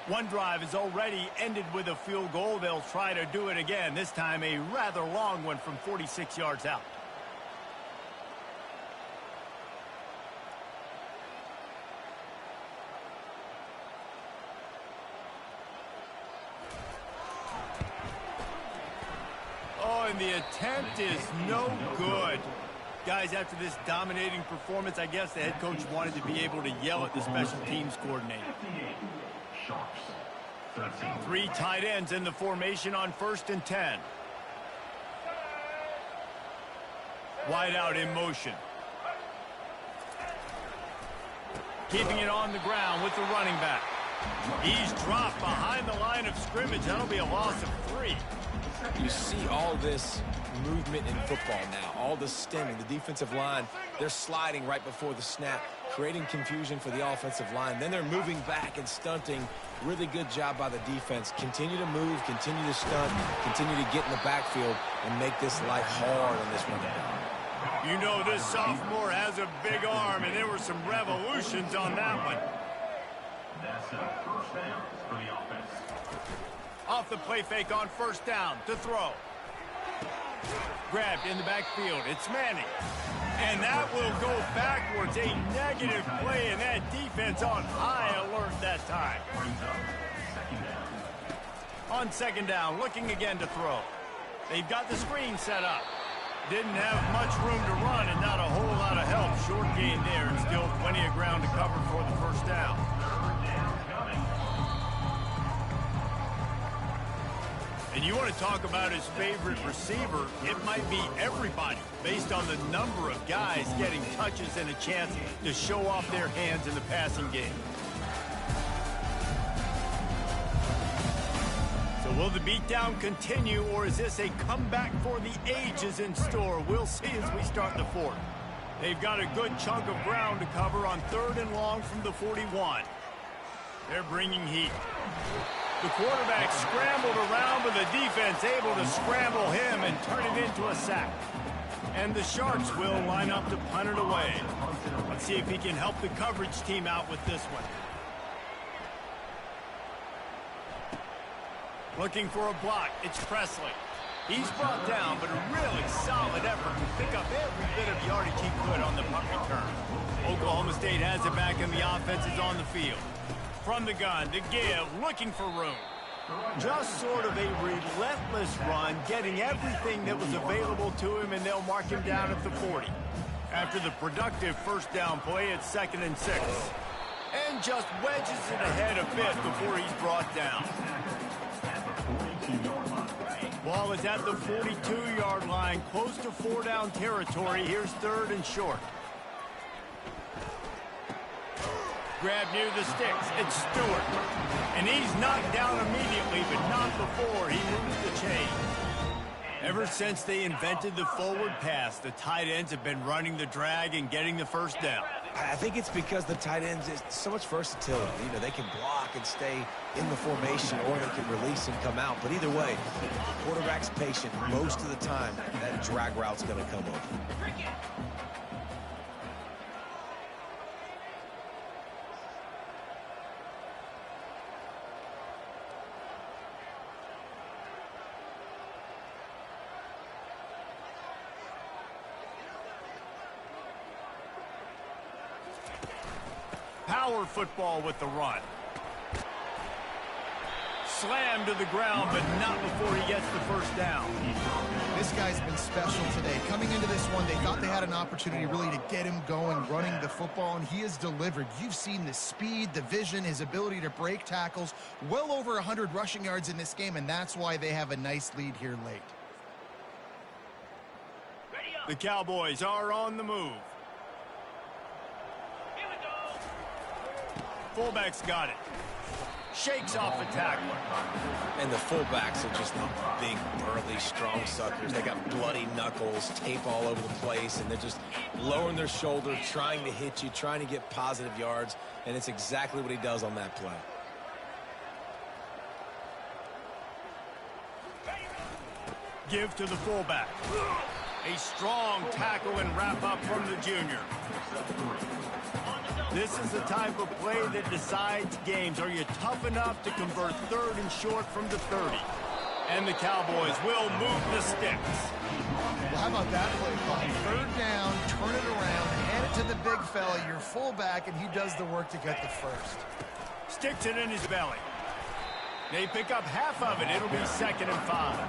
One drive is already ended with a field goal. They'll try to do it again, this time a rather long one from 46 yards out. Oh, and the attempt is no good. Guys, after this dominating performance, I guess the head coach wanted to be able to yell at the special teams coordinator. Three tight ends in the formation on 1st and 10. Wide out in motion. Keeping it on the ground with the running back. He's dropped behind the line of scrimmage. That'll be a loss of 3. You see all this movement in football now, all the stemming, the defensive line, they're sliding right before the snap, creating confusion for the offensive line. Then they're moving back and stunting. Really good job by the defense. Continue to move, continue to stunt, continue to get in the backfield and make this life hard on this running back. You know this sophomore has a big arm, and there were some revolutions on that one. That's a first down for the offense. Off the play fake on first down to throw. Grabbed in the backfield. It's Manning. And that will go backwards. A negative play, and that defense on high alert that time. On second down, looking again to throw. They've got the screen set up. Didn't have much room to run and not a whole lot of help. Short gain there and still plenty of ground to cover for the first down. And you want to talk about his favorite receiver, it might be everybody based on the number of guys getting touches and a chance to show off their hands in the passing game. So will the beatdown continue, or is this a comeback for the ages in store? We'll see as we start the fourth. They've got a good chunk of ground to cover on 3rd and long from the 41. They're bringing heat. The quarterback scrambled around, but the defense able to scramble him and turn it into a sack. And the Sharks will line up to punt it away. Let's see if he can help the coverage team out with this one. Looking for a block. It's Presley. He's brought down, but a really solid effort to pick up every bit of yardage he could on the punt return. Oklahoma State has it back, and the offense is on the field. From the gun to give, looking for room. Just sort of a relentless run, getting everything that was available to him, and they'll mark him down at the 40. After the productive first down play, it's 2nd and 6. And just wedges it ahead a bit before he's brought down. Ball is at the 42-yard line, close to 4-down territory. Here's 3rd and short. Grab near the sticks. It's Stewart. And he's knocked down immediately, but not before he moves the chain. Ever since they invented the forward pass, the tight ends have been running the drag and getting the first down. I think it's because the tight ends is so much versatility. You know, they can block and stay in the formation, or they can release and come out. But either way, the quarterback's patient most of the time. That drag route's going to come over. Power football with the run. Slammed to the ground, but not before he gets the first down. This guy's been special today. Coming into this one, they thought they had an opportunity really to get him going, running the football, and he has delivered. You've seen the speed, the vision, his ability to break tackles. Well over 100 rushing yards in this game, and that's why they have a nice lead here late. The Cowboys are on the move. Fullback's got it. Shakes off the tackle. And the fullbacks are just big, burly, strong suckers. They got bloody knuckles, tape all over the place, and they're just lowering their shoulder, trying to hit you, trying to get positive yards, and it's exactly what he does on that play. Give to the fullback. A strong tackle and wrap up from the junior. This is the type of play that decides games. Are you tough enough to convert 3rd and short from the 30? And the Cowboys will move the sticks. Well, how about that play call? 3rd down, turn it around, hand it to the big fella, your fullback, and he does the work to get the first. Sticks it in his belly. They pick up half of it. It'll be 2nd and 5.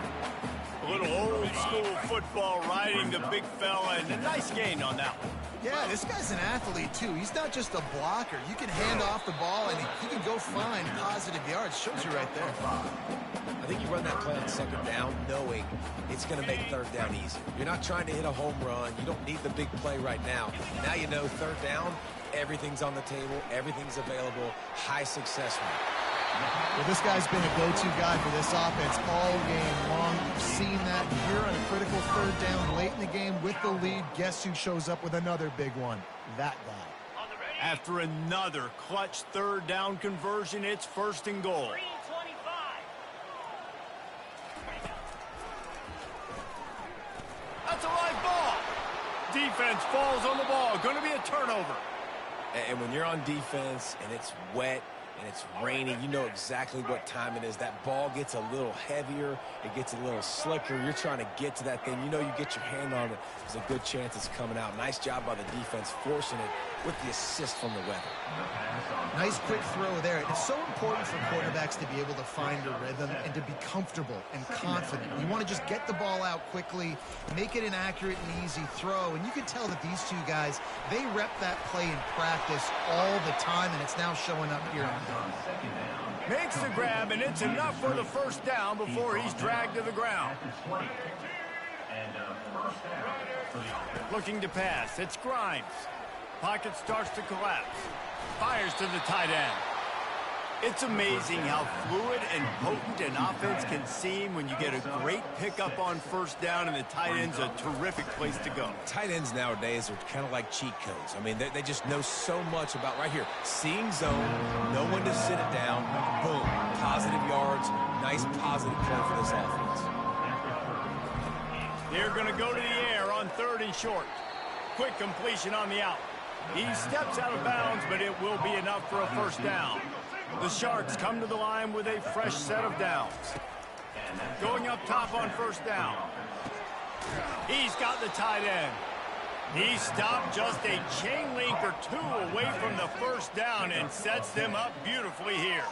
A little old-school football riding the big fella, and a nice gain on that one. Yeah, this guy's an athlete, too. He's not just a blocker. You can hand off the ball, and he can go find positive yards. Shows you right there. I think you run that play on 2nd down knowing it's going to make 3rd down easy. You're not trying to hit a home run. You don't need the big play right now. Now you know 3rd down, everything's on the table, everything's available, high success rate. Well, this guy's been a go-to guy for this offense all game long. We've seen that here on a critical 3rd down late in the game with the lead. Guess who shows up with another big one? That guy. After another clutch 3rd down conversion, it's 1st and goal. That's a live ball. Defense falls on the ball. Going to be a turnover. And when you're on defense and it's wet, and it's raining, you know exactly what time it is. That ball gets a little heavier. It gets a little slicker. You're trying to get to that thing. You know you get your hand on it. There's a good chance it's coming out. Nice job by the defense forcing it with the assist from the weather. Nice quick throw there. It's so important for quarterbacks to be able to find a rhythm and to be comfortable and confident. You want to just get the ball out quickly, make it an accurate and easy throw. And you can tell that these two guys, they rep that play in practice all the time, and it's now showing up here. Makes the grab, and it's enough for the first down before he's dragged to the ground. Looking to pass. It's Grimes. Pocket starts to collapse. Fires to the tight end. It's amazing how fluid and potent an offense can seem when you get a great pickup on 1st down, and the tight end's a terrific place to go. Tight ends nowadays are kind of like cheat codes. I mean, they just know so much about right here. Seeing zone, know when to sit it down, boom, positive yards, nice positive play for this offense. They're going to go to the air on 3rd and short. Quick completion on the out. He steps out of bounds, but it will be enough for a 1st down. The Sharks come to the line with a fresh set of downs. Going up top on first down. He's got the tight end. He stopped just a chain link or two away from the first down and sets them up beautifully here.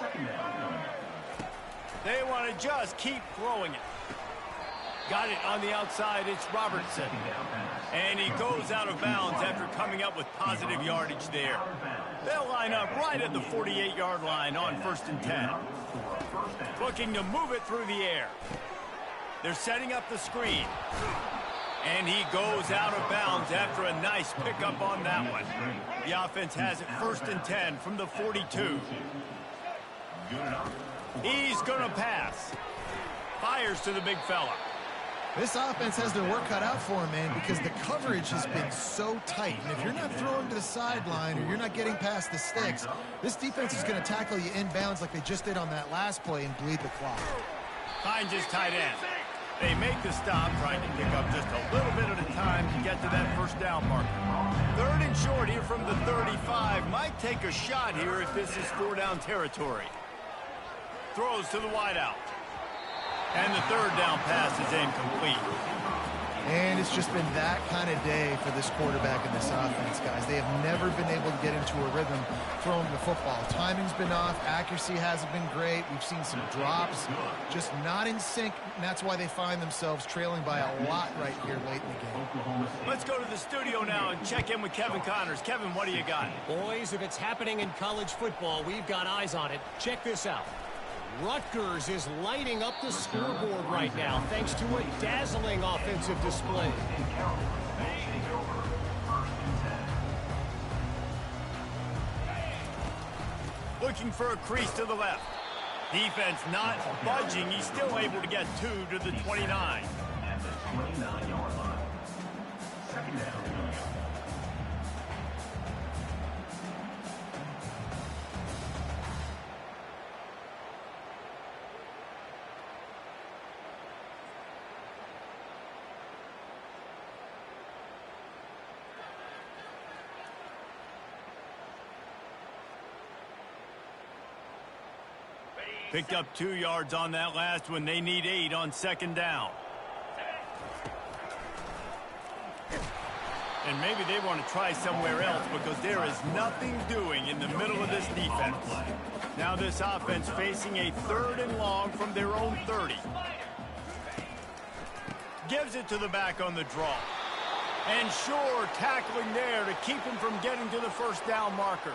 They want to just keep throwing it. Got it on the outside. It's Robertson. And he goes out of bounds after coming up with positive yardage there. They'll line up right at the 48-yard line on 1st and 10. Looking to move it through the air. They're setting up the screen. And he goes out of bounds after a nice pickup on that one. The offense has it 1st and 10 from the 42. He's going to pass. Fires to the big fella. This offense has their work cut out for him, man, because the coverage has been so tight. And if you're not throwing to the sideline or you're not getting past the sticks, this defense is going to tackle you inbounds like they just did on that last play and bleed the clock. Finds his tight end. They make the stop, trying to pick up just a little bit at a time to get to that first down marker. 3rd and short here from the 35. Might take a shot here if this is 4-down territory. Throws to the wideout. And the 3rd down pass is incomplete. And it's just been that kind of day for this quarterback and this offense, guys. They have never been able to get into a rhythm throwing the football. Timing's been off. Accuracy hasn't been great. We've seen some drops, just not in sync, and that's why they find themselves trailing by a lot right here late in the game. Let's go to the studio now and check in with Kevin Connors. Kevin, what do you got? Boys, if it's happening in college football, we've got eyes on it. Check this out. Rutgers is lighting up the scoreboard right now thanks to a dazzling offensive display. Looking for a crease to the left. Defense not budging. He's still able to get 2 to the 29. At the 29-yard line. 2nd down. Picked up 2 yards on that last one. They need 8 on 2nd down. And maybe they want to try somewhere else because there is nothing doing in the middle of this defense. Now this offense facing a 3rd and long from their own 30. Gives it to the back on the draw. And sure, tackling there to keep him from getting to the first down marker.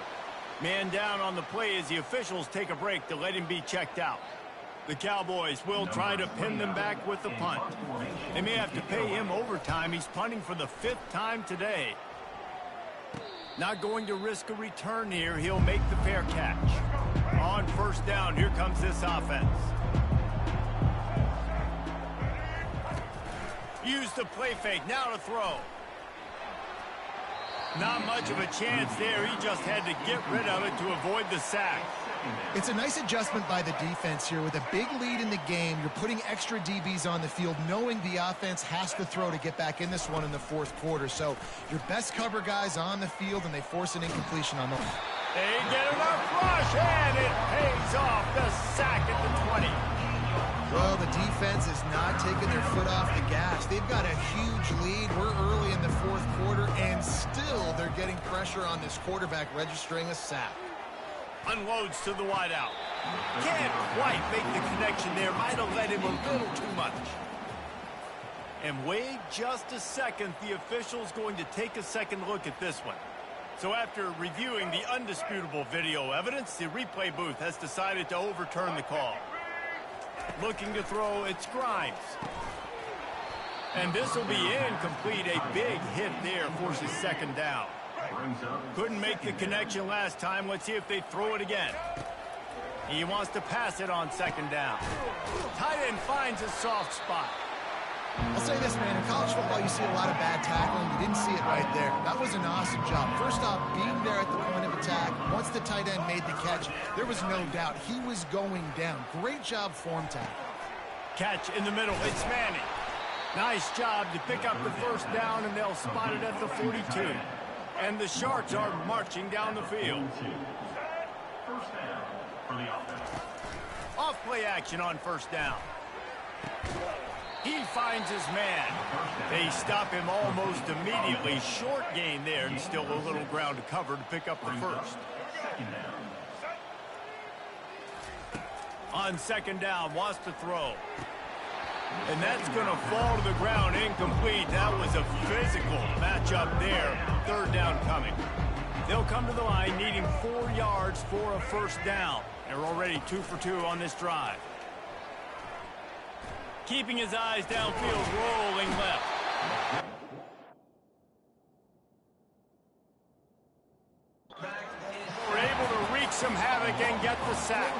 Man down on the play as the officials take a break to let him be checked out. The Cowboys will try to pin them back with the punt. They may have to pay him overtime. He's punting for the 5th time today. Not going to risk a return here. He'll make the fair catch. On first down, here comes this offense. Use the play fake. Now to throw. Not much of a chance there. He just had to get rid of it to avoid the sack. It's a nice adjustment by the defense here. With a big lead in the game, you're putting extra DBs on the field, knowing the offense has to throw to get back in this one in the 4th quarter. So your best cover guys on the field, and they force an incompletion on them. They get enough rush, and it pays off. The sack at the 20. Well, the defense is not taking their foot off the gas. They've got a huge lead. We're early in the 4th quarter, and still they're getting pressure on this quarterback, registering a sack. Unloads to the wideout. Can't quite make the connection there. Might have let him a little too much. And wait just a second. The official's going to take a second look at this one. So after reviewing the undisputable video evidence, the replay booth has decided to overturn the call. Looking to throw, it's Grimes. And this will be incomplete. A big hit there forces 2nd down. Couldn't make the connection last time. Let's see if they throw it again. He wants to pass it on 2nd down. Tight end finds a soft spot. I'll say this, man. In college football, you see a lot of bad tackling. You didn't see it right there. That was an awesome job. First off, being there at the point of attack. Once the tight end made the catch, there was no doubt he was going down. Great job form tackle. Catch in the middle. It's Manning. Nice job to pick up the first down, and they'll spot it at the 42. And the Sharks are marching down the field. First down for the offense. Off play action on first down. He finds his man. They stop him almost immediately. Short gain there, and still a little ground to cover to pick up the first. On second down, wants to throw. And that's going to fall to the ground, incomplete. That was a physical matchup there. Third down coming. They'll come to the line needing 4 yards for a first down. They're already 2 for 2 on this drive. Keeping his eyes downfield, rolling left. We're able to wreak some havoc and get the sack.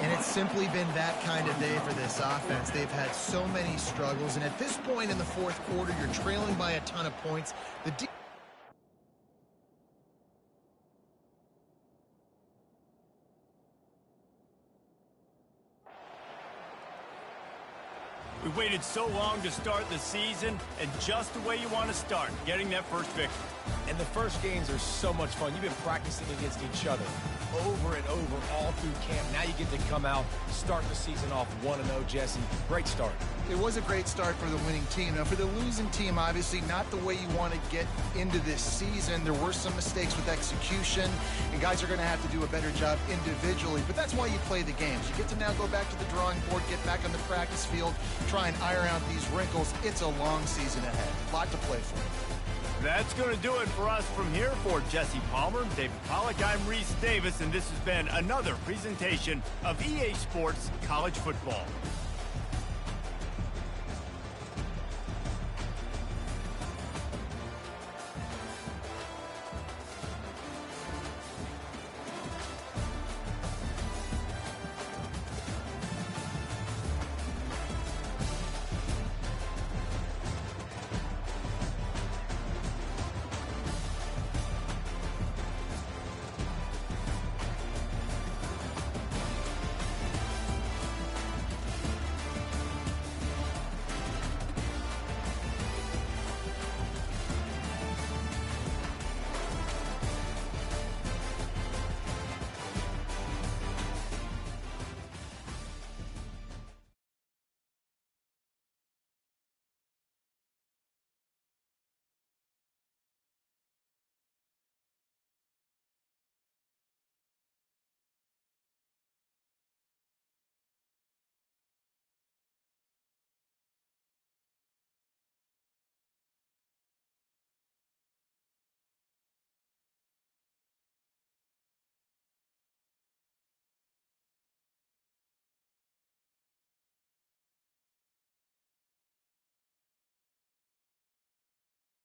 And it's simply been that kind of day for this offense. They've had so many struggles, and at this point in the fourth quarter, you're trailing by a ton of points. We waited so long to start the season, and just the way you want to start, getting that first victory. And the first games are so much fun. You've been practicing against each other over and over all through camp. Now you get to come out, start the season off 1-0, Jesse. Great start. It was a great start for the winning team. Now, for the losing team, obviously not the way you want to get into this season. There were some mistakes with execution, and guys are going to have to do a better job individually. But that's why you play the games. You get to now go back to the drawing board, get back on the practice field, try and iron out these wrinkles. It's a long season ahead. A lot to play for. That's going to do it for us from here. For Jesse Palmer, David Pollack, I'm Reese Davis, and this has been another presentation of EA Sports College Football.